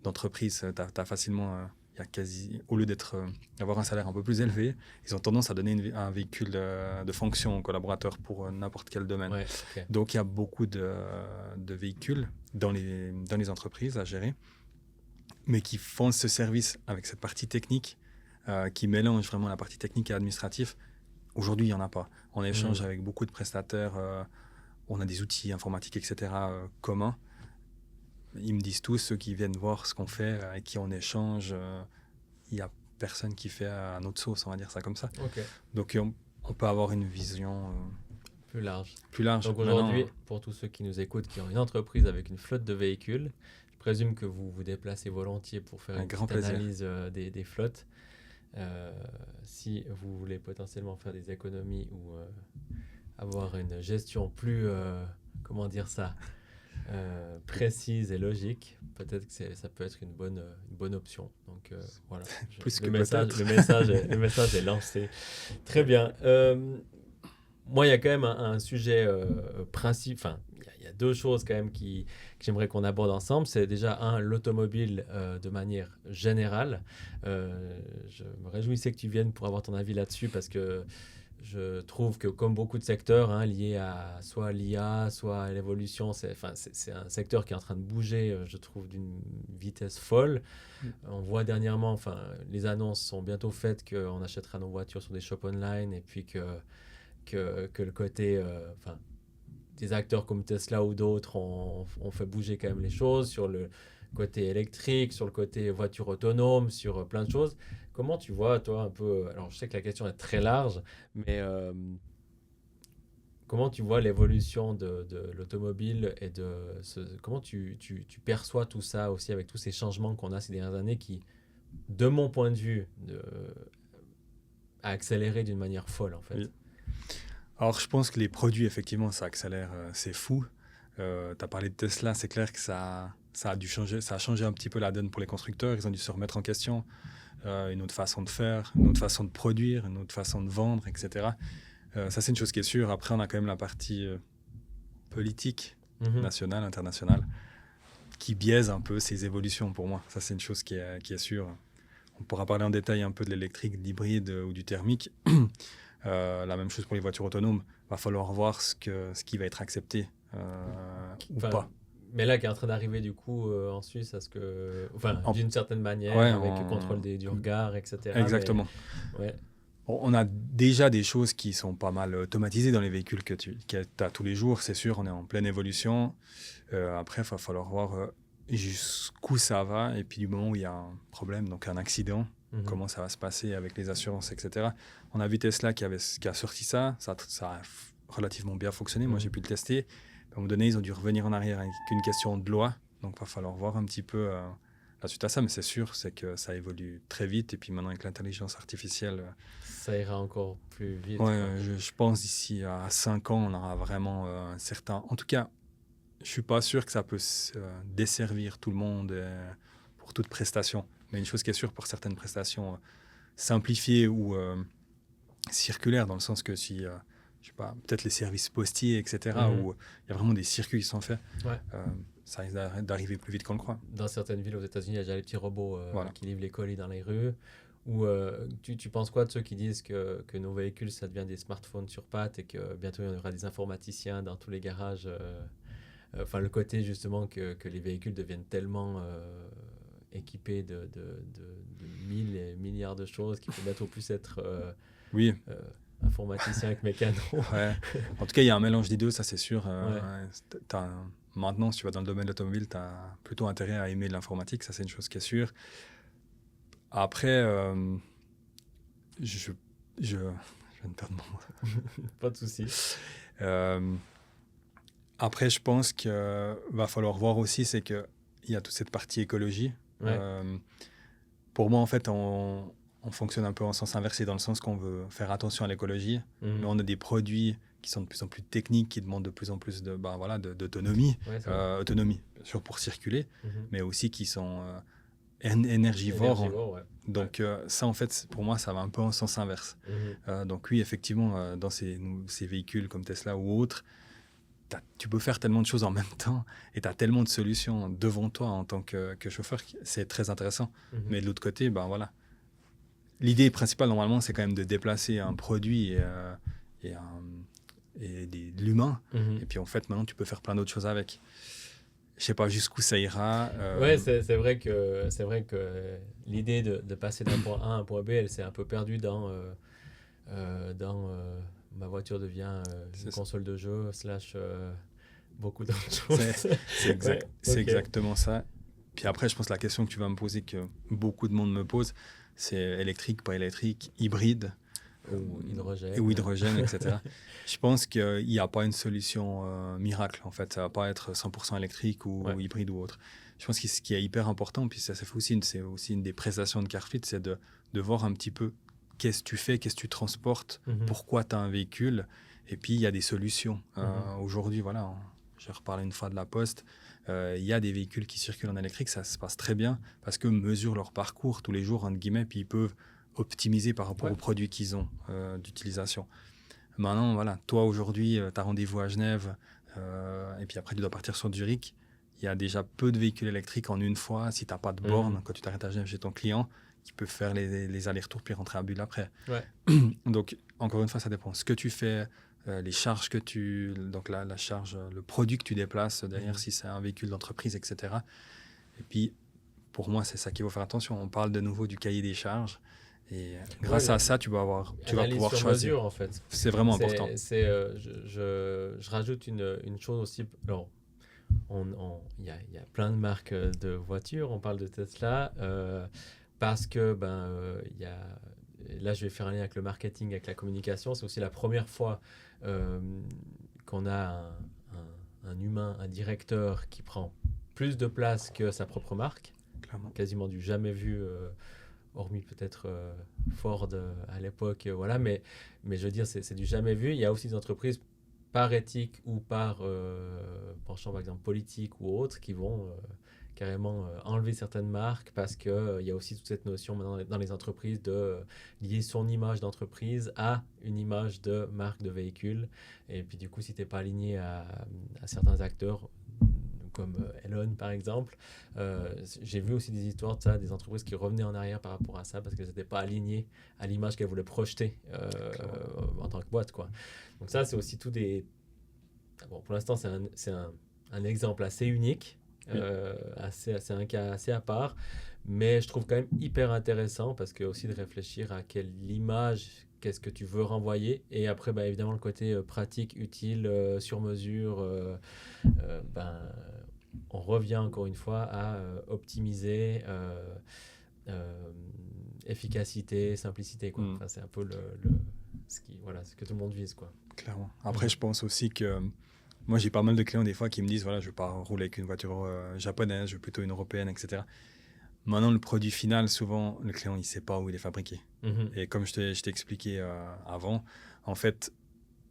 d'entreprise. Tu as facilement, il y a au lieu d'avoir un salaire un peu plus élevé, ils ont tendance à donner un véhicule de fonction aux collaborateurs pour n'importe quel domaine. Ouais, ok. Donc il y a beaucoup de véhicules dans les entreprises à gérer, mais qui font ce service avec cette partie technique, qui mélange vraiment la partie technique et administrative. Aujourd'hui, il n'y en a pas. On échange avec beaucoup de prestataires, on a des outils informatiques, etc. Communs. Ils me disent tous, ceux qui viennent voir ce qu'on fait, avec qui on échange, il n'y a personne qui fait à notre sauce, on va dire ça comme ça. Ok. Donc on peut avoir une vision Plus large. plus large. Donc aujourd'hui, pour tous ceux qui nous écoutent, qui ont une entreprise avec une flotte de véhicules, je présume que vous vous déplacez volontiers pour faire Un une grand petite plaisir. analyse des flottes. Si vous voulez potentiellement faire des économies ou avoir une gestion plus, comment dire ça, précise et logique, peut-être que ça peut être une bonne option. Donc voilà, Plus que le message peut-être. le message est lancé. Très bien. Moi, il y a quand même un sujet principe. Enfin, il y a 2 choses quand même que j'aimerais qu'on aborde ensemble. C'est déjà l'automobile de manière générale. Je me réjouissais que tu viennes pour avoir ton avis là-dessus parce que je trouve que comme beaucoup de secteurs liés à soit l'IA, soit à l'évolution, c'est un secteur qui est en train de bouger, je trouve, d'une vitesse folle. On voit dernièrement, les annonces sont bientôt faites qu'on achètera nos voitures sur des shops online et puis que le côté, des acteurs comme Tesla ou d'autres ont fait bouger quand même les choses sur le côté électrique, sur le côté voiture autonome, sur plein de choses. Comment tu vois, toi, un peu... Alors, je sais que la question est très large, mais comment tu vois l'évolution de l'automobile et comment tu perçois tout ça aussi avec tous ces changements qu'on a ces dernières années qui, de mon point de vue, a accéléré d'une manière folle, en fait. Oui. Alors, je pense que les produits, effectivement, ça accélère, c'est fou. Tu as parlé de Tesla, c'est clair que ça a dû changer, ça a changé un petit peu la donne pour les constructeurs. Ils ont dû se remettre en question, une autre façon de faire, une autre façon de produire, une autre façon de vendre, etc. Ça, c'est une chose qui est sûre. Après, on a quand même la partie politique, nationale, internationale, qui biaise un peu ces évolutions pour moi. Ça, c'est une chose qui est sûre. On pourra parler en détail un peu de l'électrique, de l'hybride ou du thermique. La même chose pour les voitures autonomes. Il va falloir voir ce qui va être accepté ou pas. Mais là, qui est en train d'arriver du coup en Suisse, d'une certaine manière, avec le contrôle du regard, etc. Exactement. Mais, ouais. On a déjà des choses qui sont pas mal automatisées dans les véhicules que tu as tous les jours, c'est sûr, on est en pleine évolution. Après, il va falloir voir jusqu'où ça va, et puis du moment où il y a un problème, donc un accident, comment ça va se passer avec les assurances, etc. On a vu Tesla qui a sorti ça a relativement bien fonctionné, moi j'ai pu le tester. À un moment donné, ils ont dû revenir en arrière avec une question de loi, donc il va falloir voir un petit peu la suite à ça, mais c'est sûr, c'est que ça évolue très vite, et puis maintenant avec l'intelligence artificielle... ça ira encore plus vite. Ouais, je pense d'ici à 5 ans, on aura vraiment un certain... En tout cas, je ne suis pas sûr que ça peut desservir tout le monde pour toute prestation. Mais une chose qui est sûre, pour certaines prestations simplifiées ou circulaires, dans le sens que si, je sais pas, peut-être les services postiers, etc., où il y a vraiment des circuits qui sont faits, ça risque d'arriver plus vite qu'on le croit. Dans certaines villes aux États-Unis, il y a déjà les petits robots qui livrent les colis dans les rues. Ou tu penses quoi de ceux qui disent que nos véhicules, ça devient des smartphones sur pattes et que bientôt il y aura des informaticiens dans tous les garages le côté justement que les véhicules deviennent tellement équipés de 1000 et milliards de choses qu'il faut bientôt plus être informaticien que mécano. Ouais. En tout cas, il y a un mélange des deux, ça c'est sûr. Maintenant, si tu vas dans le domaine de l'automobile, tu as plutôt intérêt à aimer l'informatique, ça c'est une chose qui est sûre. Après, je viens de perdre mon mot. Pas de souci. Après, je pense qu'il va falloir voir aussi, c'est qu'il y a toute cette partie écologie. Ouais. Pour moi, en fait, on fonctionne un peu en sens inversé, dans le sens qu'on veut faire attention à l'écologie, mais on a des produits qui sont de plus en plus techniques, qui demandent de plus en plus d'autonomie. Autonomie, bien sûr, pour circuler, mais aussi qui sont énergivores. Donc ça, en fait, pour moi, ça va un peu en sens inverse. Donc oui, effectivement, dans ces véhicules comme Tesla ou autres, tu peux faire tellement de choses en même temps et tu as tellement de solutions devant toi en tant que chauffeur, c'est très intéressant. Mais de l'autre côté, l'idée principale, normalement, c'est quand même de déplacer un produit et de l'humain. Et puis, en fait, maintenant, tu peux faire plein d'autres choses avec. Je ne sais pas jusqu'où ça ira. Ouais, c'est vrai que l'idée de passer d'un point A à un point B, elle s'est un peu perdue dans ma voiture devient une console de jeu / beaucoup d'autres choses. C'est exactement ça. Puis après, je pense que la question que tu vas me poser, que beaucoup de monde me pose, c'est électrique, pas électrique, hybride ou hydrogène, etc. Je pense qu'il n'y a pas une solution miracle, en fait. Ça ne va pas être 100% électrique ou hybride ou autre. Je pense que ce qui est hyper important, puis ça fait aussi, c'est aussi une des prestations de Carfleet, c'est de voir un petit peu qu'est-ce que tu fais, qu'est-ce que tu transportes, pourquoi tu as un véhicule, et puis il y a des solutions. Aujourd'hui, voilà, j'ai reparlé une fois de la Poste, il y a des véhicules qui circulent en électrique, ça se passe très bien, parce qu'eux mesurent leur parcours tous les jours, entre guillemets, puis ils peuvent optimiser par rapport aux produits qu'ils ont d'utilisation. Maintenant, voilà, toi aujourd'hui, tu as rendez-vous à Genève, et puis après tu dois partir sur Zurich, il y a déjà peu de véhicules électriques en une fois. Si tu n'as pas de borne, quand tu t'arrêtes à chez ton client, qui peut faire les allers-retours puis rentrer à Bulle après. Ouais. Donc, encore une fois, ça dépend. Ce que tu fais, les charges que tu... Donc, la charge, le produit que tu déplaces derrière, si c'est un véhicule d'entreprise, etc. Et puis, pour moi, c'est ça qu'il faut faire attention. On parle de nouveau du cahier des charges. Et grâce à ça, tu vas pouvoir choisir. Mesure, en fait. C'est vraiment important. Je rajoute une chose aussi. Alors, il y a plein de marques de voitures. On parle de Tesla parce que il y a... Là, je vais faire un lien avec le marketing, avec la communication. C'est aussi la première fois qu'on a un humain, un directeur qui prend plus de place que sa propre marque. Clairement. Quasiment du jamais vu, hormis peut-être Ford à l'époque. Voilà, mais je veux dire, c'est du jamais vu. Il y a aussi des entreprises par éthique ou par penchant, par exemple, politique ou autre, qui vont carrément enlever certaines marques parce qu'il y a aussi toute cette notion maintenant dans les entreprises de lier son image d'entreprise à une image de marque de véhicule. Et puis du coup, si tu n'es pas aligné à certains acteurs, comme Elon par exemple, j'ai vu aussi des histoires de ça, des entreprises qui revenaient en arrière par rapport à ça parce qu'elles n'étaient pas alignées à l'image qu'elles voulaient projeter en tant que boîte, quoi. Donc ça, c'est aussi tout des... Bon, pour l'instant, c'est un exemple assez unique, c'est un cas assez à part, mais je trouve quand même hyper intéressant parce que aussi de réfléchir à quelle image, qu'est-ce que tu veux renvoyer, et après évidemment le côté pratique, utile, sur mesure, on revient encore une fois à optimiser, efficacité, simplicité, quoi. Enfin, c'est un peu ce que tout le monde vise, quoi. Clairement. Après, je pense aussi que moi, j'ai pas mal de clients des fois qui me disent, voilà, je ne veux pas rouler avec une voiture japonaise, je veux plutôt une européenne, etc. Maintenant, le produit final, souvent, le client, il ne sait pas où il est fabriqué. Et comme je t'ai expliqué avant, en fait,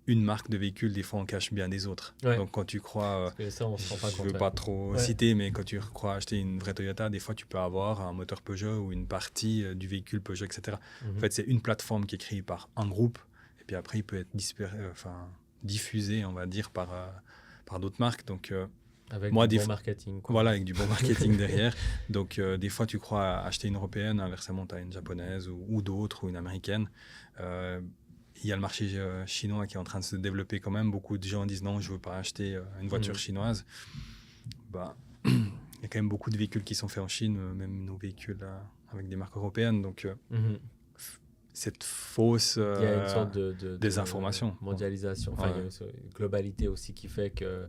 une marque de véhicule, des fois, on cache bien des autres. Ouais. Donc, quand tu crois, ça, on se rend pas je compte, ne veux pas trop citer, mais quand tu crois acheter une vraie Toyota, des fois, tu peux avoir un moteur Peugeot ou une partie du véhicule Peugeot, etc. En fait, c'est une plateforme qui est créée par un groupe, et puis après, il peut être diffusé, on va dire, par d'autres marques. Donc, avec du bon marketing, quoi. Voilà, avec du bon marketing derrière. Donc, des fois, tu crois acheter une européenne, inversement, tu as une japonaise ou d'autres, ou une américaine. Il y a le marché chinois qui est en train de se développer quand même. Beaucoup de gens disent non, je ne veux pas acheter une voiture chinoise. Il y a quand même beaucoup de véhicules qui sont faits en Chine, même nos véhicules avec des marques européennes. Donc, cette fausse il y a une sorte de désinformation. Mondialisation. Enfin, il y a une globalité aussi qui fait que...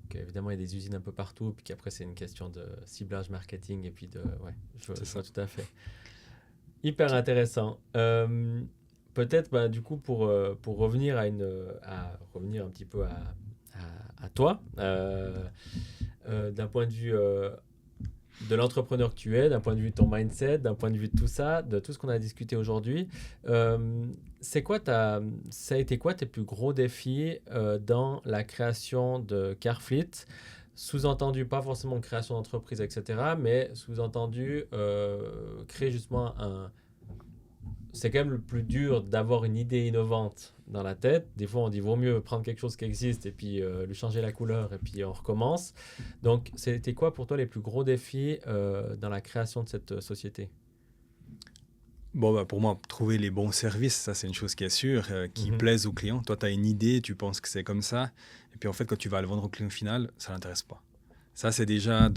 qu'évidemment, il y a des usines un peu partout, puis qu'après, c'est une question de ciblage marketing, et puis je vois tout à fait. Hyper intéressant. Peut-être, du coup, pour revenir revenir un petit peu à toi, d'un point de vue de l'entrepreneur que tu es, d'un point de vue de ton mindset, d'un point de vue de tout ça, de tout ce qu'on a discuté aujourd'hui, ça a été quoi tes plus gros défis dans la création de Carfleet? Sous-entendu, pas forcément création d'entreprise, etc., mais sous-entendu, créer justement c'est quand même le plus dur d'avoir une idée innovante dans la tête. Des fois, on dit vaut mieux prendre quelque chose qui existe et puis lui changer la couleur et puis on recommence. Donc, c'était quoi pour toi les plus gros défis dans la création de cette société? Bon, pour moi, trouver les bons services, ça c'est une chose qui est sûre, qui plaisent aux clients. Toi, tu as une idée, tu penses que c'est comme ça. Et puis en fait, quand tu vas le vendre au client final, ça ne l'intéresse pas. Ça, c'est déjà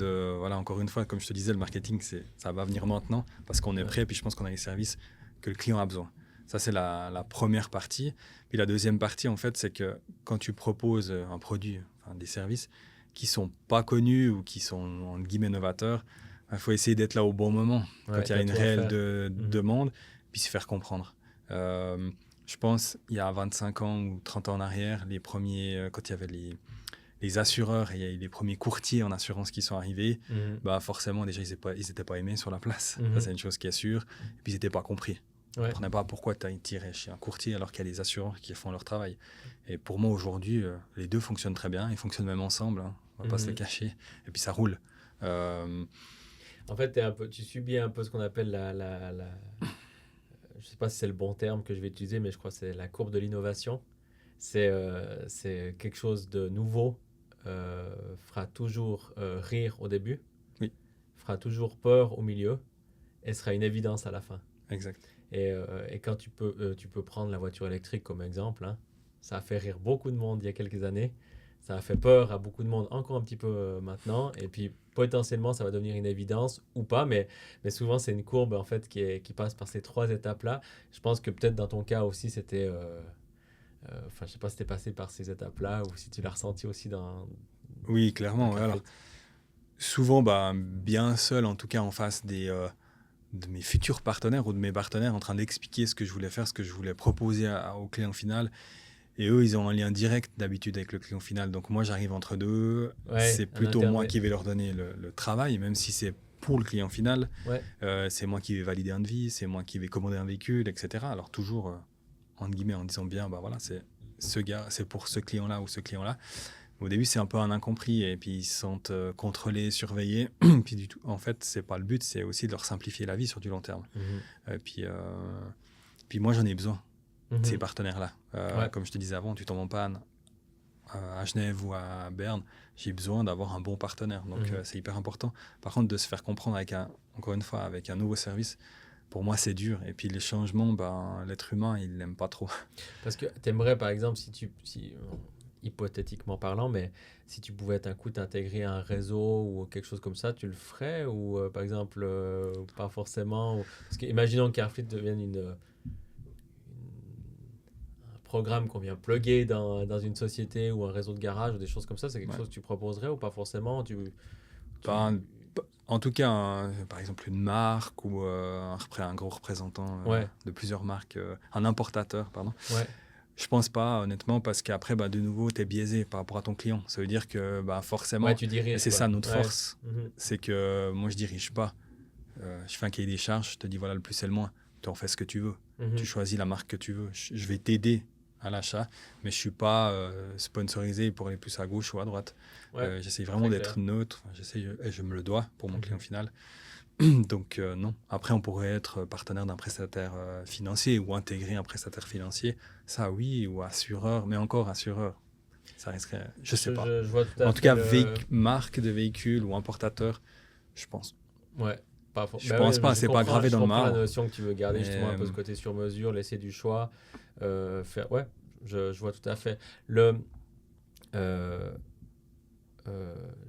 encore une fois, comme je te disais, le marketing, ça va venir maintenant parce qu'on est prêt et puis je pense qu'on a les services que le client a besoin. Ça, c'est la première partie. Puis la deuxième partie, en fait, c'est que quand tu proposes un produit, des services qui ne sont pas connus ou qui sont, entre guillemets, novateurs, il faut essayer d'être là au bon moment, quand il y a une réelle demande, puis se faire comprendre. Je pense, il y a 25 ans ou 30 ans en arrière, les premiers, quand il y avait les assureurs et les premiers courtiers en assurance qui sont arrivés, forcément, déjà, ils n'étaient pas aimés sur la place. Ça, c'est une chose qui est sûre. Et puis, ils n'étaient pas compris. On ne comprenait pas pourquoi tu as tiré chez un courtier alors qu'il y a des assureurs qui font leur travail. Et pour moi, aujourd'hui, les deux fonctionnent très bien. Ils fonctionnent même ensemble. On ne va pas se le cacher. Et puis, ça roule. En fait, tu subis un peu ce qu'on appelle je ne sais pas si c'est le bon terme que je vais utiliser, mais je crois que c'est la courbe de l'innovation. C'est quelque chose de nouveau fera toujours rire au début, Oui. fera toujours peur au milieu et sera une évidence à la fin. Exact. Et quand tu peux prendre la voiture électrique comme exemple, hein, ça a fait rire beaucoup de monde il y a quelques années. Ça a fait peur à beaucoup de monde encore un petit peu maintenant. Et puis potentiellement, ça va devenir une évidence ou pas. Mais souvent, c'est une courbe en fait qui passe par ces 3 étapes-là. Je pense que peut-être dans ton cas aussi, c'était... Enfin, je sais pas si t'es passé par ces étapes-là ou si tu l'as ressenti aussi dans Oui, clairement. Ouais. Alors, Carfleet. souvent, bien seul, en tout cas en face de mes futurs partenaires ou de mes partenaires en train d'expliquer ce que je voulais faire, ce que je voulais proposer au client final. Et eux, ils ont un lien direct d'habitude avec le client final. Donc moi, j'arrive entre deux. Ouais, C'est un plutôt moi intermédiaire. qui vais leur donner le travail, même si c'est pour le client final. Ouais. C'est moi qui vais valider un devis, c'est moi qui vais commander un véhicule, etc. Alors toujours, entre guillemets, en disant bien, voilà, c'est ce gars, c'est pour ce client-là ou ce client-là. Au début, c'est un peu un incompris et puis ils se sentent contrôlés, surveillés. Puis du tout, en fait, c'est pas le but, c'est aussi de leur simplifier la vie sur du long terme. Mhm. Puis moi, j'en ai besoin de ces Mhm. partenaires-là. Ouais. Comme je te disais avant, tu tombes en panne à Genève ou à Berne, j'ai besoin d'avoir un bon partenaire. Donc, Mhm. c'est hyper important. Par contre, de se faire comprendre encore une fois, avec un nouveau service, pour moi, c'est dur. Et puis, les changements, l'être humain, il l'aime pas trop. Parce que t'aimerais, par exemple, hypothétiquement parlant, mais si tu pouvais d'un coup t'intégrer à un réseau ou quelque chose comme ça, tu le ferais ou par exemple, pas forcément parce que imaginons que Carfleet devienne un programme qu'on vient plugger dans une société ou un réseau de garage ou des choses comme ça, c'est quelque Ouais. chose que tu proposerais ou pas forcément Ben, en tout cas, par exemple, une marque ou un gros représentant Ouais, de plusieurs marques, un importateur, pardon. ouais, Je pense pas, honnêtement, parce qu'après, de nouveau, tu es biaisé par rapport à ton client. Ça veut dire que ouais, forcément, tu et diriges c'est quoi. ça notre Ouais. force, Mhm. c'est que moi, je dirige pas. Je fais un cahier des charges, je te dis voilà le plus et le moins. Tu en fais ce que tu veux. Mhm. Tu choisis la marque que tu veux. Je vais t'aider à l'achat, mais je suis pas sponsorisé pour aller plus à gauche ou à droite. Ouais, J'essaye vraiment très d'être clair. neutre. Et je me le dois pour mon Mhm. client final. Donc non. Après, on pourrait être partenaire d'un prestataire financier ou intégrer un prestataire financier. Ça, oui, ou assureur, mais encore assureur. Ça risquerait, je sais pas. Je vois tout à En tout fait cas, le... marque de véhicule ou importateur, je pense. Ouais, Je bah pense ouais, pas, c'est pas gravé je dans le comprends la marbre. notion que tu veux garder justement Mais un peu ce côté sur mesure, laisser du choix, faire... Ouais, je vois tout à fait. Le... euh,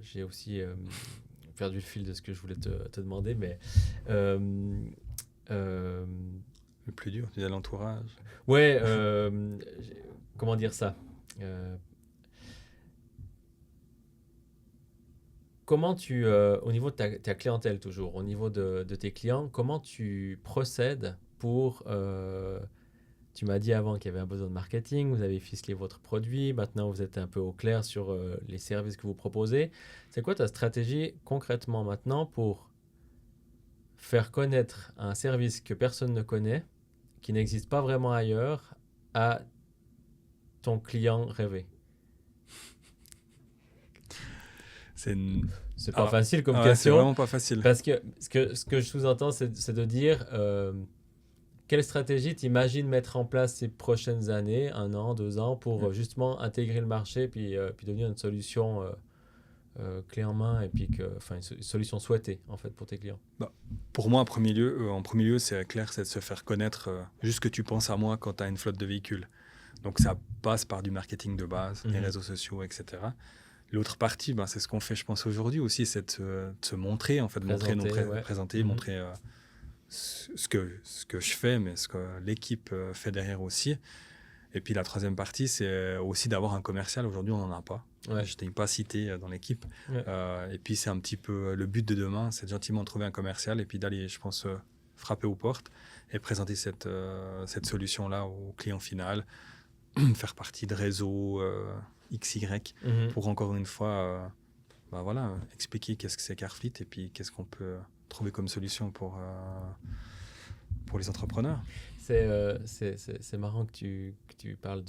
j'ai aussi perdu le fil de ce que je voulais te demander, mais... euh, euh, le plus dur, c'est l'entourage. ouais, comment dire ça? Euh, Comment au niveau de ta clientèle toujours, au niveau de tes clients, comment tu procèdes pour... tu m'as dit avant qu'il y avait un besoin de marketing, vous avez ficelé votre produit, maintenant vous êtes un peu au clair sur les services que vous proposez. C'est quoi ta stratégie concrètement maintenant pour faire connaître un service que personne ne connaît, qui n'existe pas vraiment ailleurs, à ton client rêvé? C'est C'est pas Alors, facile comme ouais, c'est question, vraiment pas facile. parce que ce que je sous-entends, c'est de dire quelle stratégie t'imagines mettre en place ces prochaines années, 1 an, 2 ans, pour justement intégrer le marché puis devenir une solution clé en main et puis enfin une solution souhaitée en fait pour tes clients. Pour moi, en premier lieu, c'est clair, c'est de se faire connaître juste que tu penses à moi quand tu as une flotte de véhicules. Donc ça passe par du marketing de base, les Mhm. réseaux sociaux, etc. L'autre partie, c'est ce qu'on fait, je pense, aujourd'hui aussi, c'est de se montrer, en fait, de Présenter, ouais. présenter, Mhm. montrer ce que je fais, mais ce que l'équipe fait derrière aussi. Et puis la troisième partie, c'est aussi d'avoir un commercial. Aujourd'hui, on n'en a pas. Ouais. Je ne t'ai pas cité dans l'équipe. Ouais. Et puis c'est un petit peu le but de demain, c'est de gentiment trouver un commercial et puis d'aller, je pense, frapper aux portes et présenter cette solution-là au client final, faire partie de réseaux XY Mhm. pour encore une fois expliquer qu'est-ce que c'est Carfleet et puis qu'est-ce qu'on peut trouver comme solution pour les entrepreneurs. C'est marrant que tu parles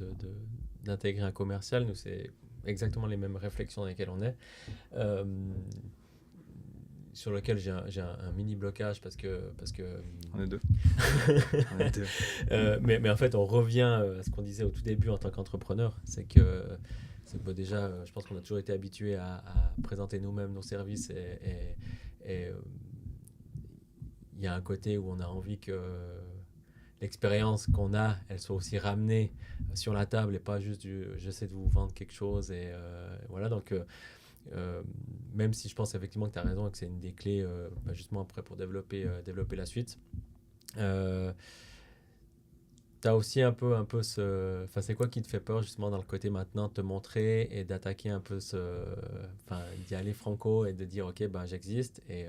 d'intégrer un commercial. Nous, c'est exactement les mêmes réflexions dans lesquelles on est. Sur lequel j'ai un mini blocage parce que On est deux. On est deux. mais en fait on revient à ce qu'on disait au tout début en tant qu'entrepreneur, c'est que déjà, je pense qu'on a toujours été habitué à présenter nous-mêmes nos services et il y a un côté où on a envie que l'expérience qu'on a, elle soit aussi ramenée sur la table et pas juste j'essaie de vous vendre quelque chose et voilà. Donc euh, même si je pense effectivement que tu as raison et que c'est une des clés justement après pour développer la suite. T'as aussi un peu ce. Enfin, c'est quoi qui te fait peur justement dans le côté maintenant de te montrer et d'attaquer un peu enfin, d'y aller franco et de dire ok, ben j'existe et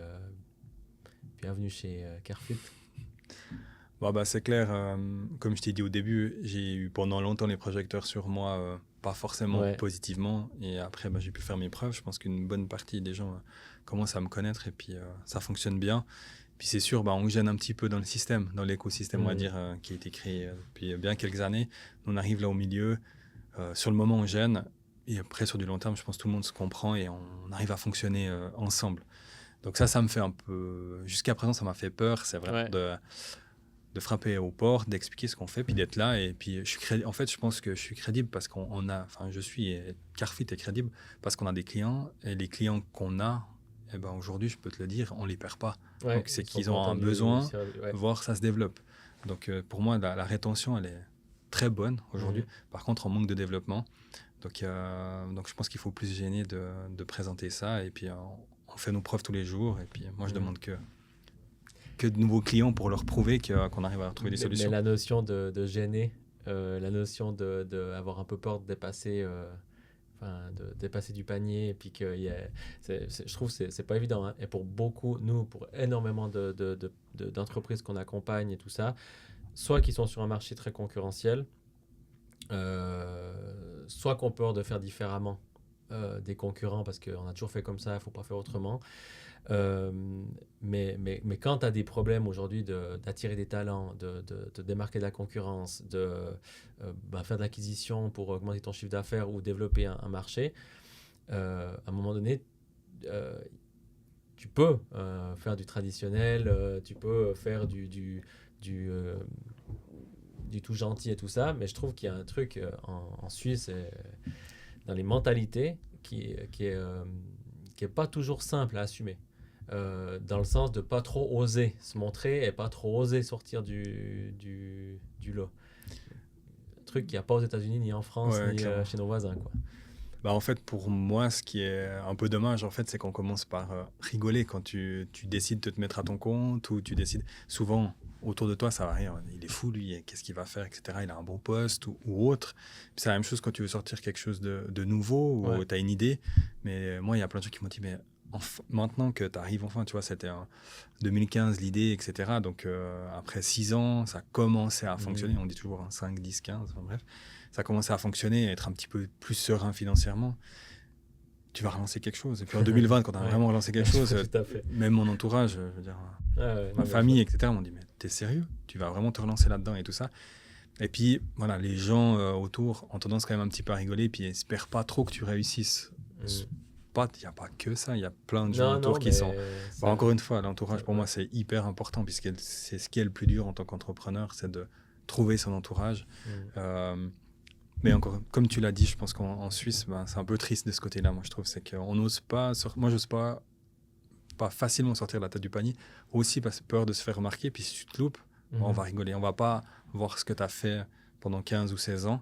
bienvenue chez Carefit. Bah, c'est clair, comme je t'ai dit au début, j'ai eu pendant longtemps les projecteurs sur moi, pas forcément Ouais. positivement. Et après, bah, j'ai pu faire mes preuves. Je pense qu'une bonne partie des gens commencent à me connaître et puis ça fonctionne bien. Puis c'est sûr, bah, on gêne un petit peu dans le système, dans l'écosystème, on va Mm. dire, qui a été créé depuis bien quelques années. On arrive là au milieu. Sur le moment, on gêne. Et après, sur du long terme, je pense que tout le monde se comprend et on arrive à fonctionner ensemble. Donc ça me fait un peu... Jusqu'à présent, ça m'a fait peur. C'est vraiment Ouais. de frapper aux portes, d'expliquer ce qu'on fait, puis d'être là. Et puis, en fait, je pense que je suis crédible parce qu'on a... Enfin, Carfit est crédible parce qu'on a des clients. Et les clients qu'on a, eh ben, aujourd'hui, je peux te le dire, on les perd pas. Ouais, Donc, c'est ils sont qu'ils ont contents un du besoin, service. Ouais. voire ça se développe. Donc, pour moi, la rétention, elle est très bonne aujourd'hui. Mm. Par contre, on manque de développement. Donc je pense qu'il faut plus se gêner de présenter ça. Et puis, on fait nos preuves tous les jours. Et puis, moi, je demande que de nouveaux clients pour leur prouver qu'on arrive à trouver des Mais solutions. la notion de gêner, la notion d'avoir un peu peur de dépasser, enfin, de dépasser du panier, et puis que je trouve que c'est pas évident. Hein. Et pour beaucoup, nous, pour énormément d'entreprises qu'on accompagne et tout ça, soit qui sont sur un marché très concurrentiel, soit qu'on peur de faire différemment des concurrents parce qu'on a toujours fait comme ça, il ne faut pas faire autrement. Euh, mais quand tu as des problèmes aujourd'hui d'attirer des talents, de démarquer de la concurrence, de faire de l'acquisition pour augmenter ton chiffre d'affaires ou développer un marché, à un moment donné, euh, tu peux faire du traditionnel, tu peux faire du, euh, du tout gentil et tout ça, mais je trouve qu'il y a un truc en Suisse, dans les mentalités, qui est pas toujours simple à assumer. Dans le sens de pas trop oser se montrer et pas trop oser sortir du lot. Un truc qu'il n'y a pas aux États-Unis, ni en France, Ouais, ni clairement. chez nos voisins. Quoi. Bah, en fait, pour moi, ce qui est un peu dommage, en fait, c'est qu'on commence par rigoler quand tu décides de te mettre à ton compte ou tu décides. Souvent, autour de toi, ça va rire. Il est fou, lui, qu'est-ce qu'il va faire, etc. Il a un bon poste ou autre. Puis c'est la même chose quand tu veux sortir quelque chose de nouveau ou Ouais. tu as une idée. Mais moi, il y a plein de gens qui m'ont dit, mais maintenant que tu arrives enfin, tu vois, c'était en 2015 l'idée, etc. Donc après 6 ans, ça commençait à fonctionner. On dit toujours 5, 10, 15, enfin, bref. Ça commençait à fonctionner, être un petit peu plus serein financièrement. Tu vas relancer quelque chose. Et puis en 2020, quand tu as Ouais. vraiment relancé quelque chose, Tout à fait. même mon entourage, je veux dire, Ouais, ma famille, etc., m'ont dit, mais t'es sérieux? Tu vas vraiment te relancer là-dedans et tout ça. Et puis, voilà, les gens autour ont tendance quand même un petit peu à rigoler, puis ils espèrent pas trop que tu réussisses. Il n'y a pas que ça, il y a plein de gens Non, autour non, qui mais sont... ça, encore une fois, l'entourage, pour moi, ouais. c'est hyper important, puisque c'est ce qui est le plus dur en tant qu'entrepreneur, c'est de trouver son entourage. Mais encore, comme tu l'as dit, je pense qu'en Suisse, ben, c'est un peu triste de ce côté-là, moi, je trouve. C'est qu'on n'ose pas... Moi, j'ose pas facilement sortir la tête du panier. Aussi, parce que peur de se faire remarquer. Puis si tu te loupes, on va rigoler. On va pas voir ce que tu as fait pendant 15 ou 16 ans.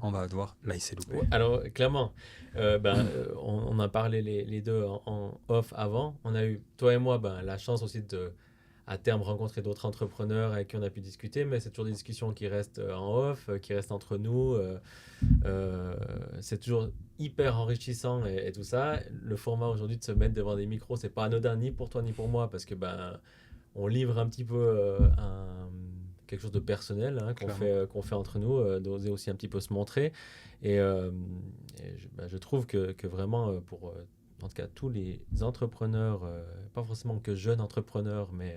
On va devoir, là, il s'est loupé. Ouais, alors, clairement, on a parlé les deux en off avant. On a eu, toi et moi, la chance aussi de, à terme, rencontrer d'autres entrepreneurs avec qui on a pu discuter, mais c'est toujours des discussions qui restent en off, qui restent entre nous. C'est toujours hyper enrichissant et tout ça. Le format aujourd'hui de se mettre devant des micros, c'est pas anodin ni pour toi ni pour moi, parce que on livre un petit peu quelque chose de personnel hein, qu'on fait entre nous, d'oser aussi un petit peu se montrer. Et, je trouve que vraiment, pour en tout cas tous les entrepreneurs, pas forcément que jeunes entrepreneurs, mais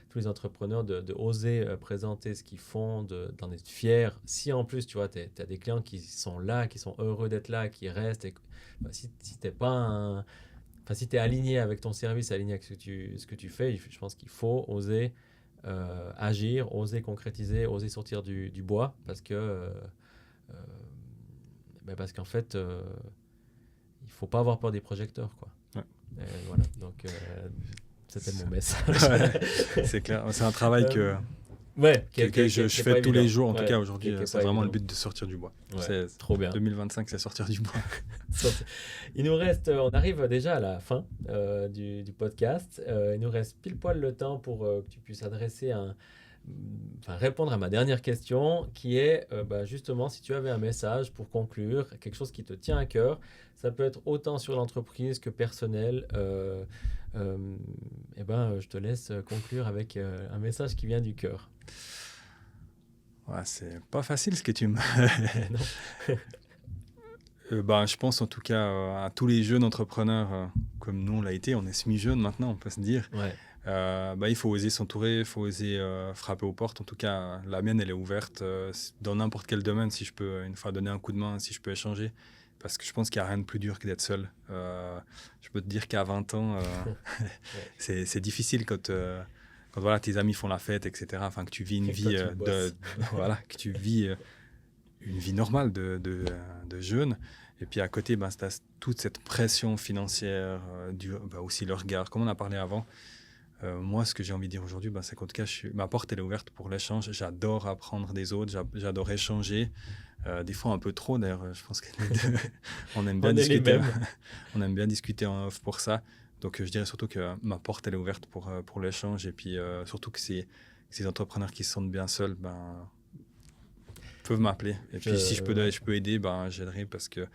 tous les entrepreneurs, de oser présenter ce qu'ils font, d'en être fiers. Si en plus, tu vois, tu as des clients qui sont là, qui sont heureux d'être là, qui restent, et, si t'es pas un... Enfin, si tu es aligné avec ton service, aligné avec ce que tu fais, je pense qu'il faut oser agir, oser concrétiser, oser sortir du bois, parce que Parce qu'en fait, il ne faut pas avoir peur des projecteurs, quoi. Ouais. Voilà, donc c'était mon message. Ouais, c'est clair, c'est un travail que je fais tous les jours, en tout cas aujourd'hui, c'est vraiment le but de sortir du bois. Ouais, C'est trop bien. 2025, c'est sortir du bois. Il nous reste, on arrive déjà à la fin du podcast. Il nous reste pile poil le temps pour que tu puisses répondre à ma dernière question, qui est justement si tu avais un message pour conclure, quelque chose qui te tient à cœur. Ça peut être autant sur l'entreprise que personnel. Je te laisse conclure avec un message qui vient du cœur. Ouais, c'est pas facile ce que tu me... Non. Je pense en tout cas à tous les jeunes entrepreneurs comme nous on l'a été, on est semi-jeunes maintenant, on peut se dire. Ouais. Il faut oser s'entourer, il faut oser frapper aux portes. En tout cas, la mienne, elle est ouverte dans n'importe quel domaine, si je peux une fois donner un coup de main, si je peux échanger. Parce que je pense qu'il n'y a rien de plus dur que d'être seul. Je peux te dire qu'à 20 ans, c'est difficile quand voilà, tes amis font la fête, etc. Enfin, que tu vis une vie que tu vis une vie normale de jeune. Et puis à côté, tu as toute cette pression financière, aussi le regard, comme on a parlé avant. Moi, ce que j'ai envie de dire aujourd'hui, c'est qu'en tout cas, ma porte elle est ouverte pour l'échange. J'adore apprendre des autres, j'adore échanger. Des fois un peu trop, d'ailleurs, je pense qu'on aime bien discuter. On aime bien discuter en off pour ça. Donc, je dirais surtout que ma porte elle est ouverte pour l'échange. Et puis, surtout que ces entrepreneurs qui se sentent bien seuls, peuvent m'appeler. Et puis, si je peux aider, j'aiderai parce que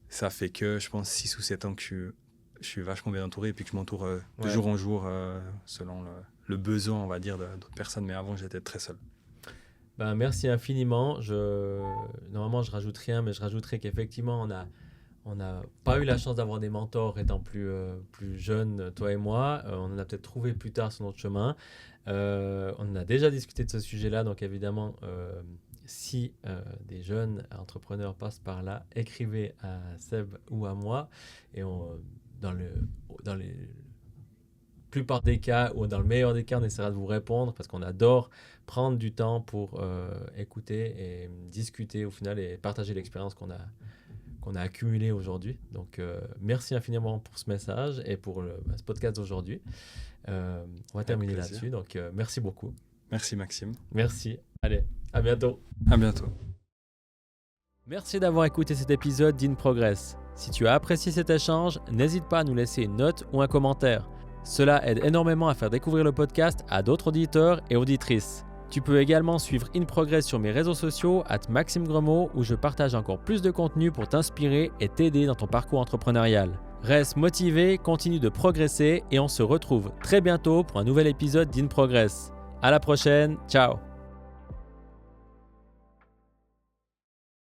ça fait que, je pense, 6 ou 7 ans que je suis vachement bien entouré et puis que je m'entoure de jour en jour selon le besoin, on va dire, d'autres personnes. Mais avant, j'étais très seul. Merci infiniment. Normalement, je rajoute rien, mais je rajouterai qu'effectivement, on n'a pas eu la chance d'avoir des mentors étant plus jeunes, toi et moi. On en a peut-être trouvé plus tard sur notre chemin. On a déjà discuté de ce sujet-là, donc évidemment, si des jeunes entrepreneurs passent par là, écrivez à Seb ou à moi et dans les plupart des cas ou dans le meilleur des cas, on essaiera de vous répondre parce qu'on adore prendre du temps pour écouter et discuter au final et partager l'expérience qu'on a accumulée aujourd'hui. Donc, merci infiniment pour ce message et pour ce podcast d'aujourd'hui. On va terminer là-dessus. Donc, merci beaucoup. Merci Maxime. Merci. Allez, à bientôt. À bientôt. Merci d'avoir écouté cet épisode d'In Progress. Si tu as apprécié cet échange, n'hésite pas à nous laisser une note ou un commentaire. Cela aide énormément à faire découvrir le podcast à d'autres auditeurs et auditrices. Tu peux également suivre In Progress sur mes réseaux sociaux @MaximeGremaud où je partage encore plus de contenu pour t'inspirer et t'aider dans ton parcours entrepreneurial. Reste motivé, continue de progresser et on se retrouve très bientôt pour un nouvel épisode d'In Progress. À la prochaine, ciao!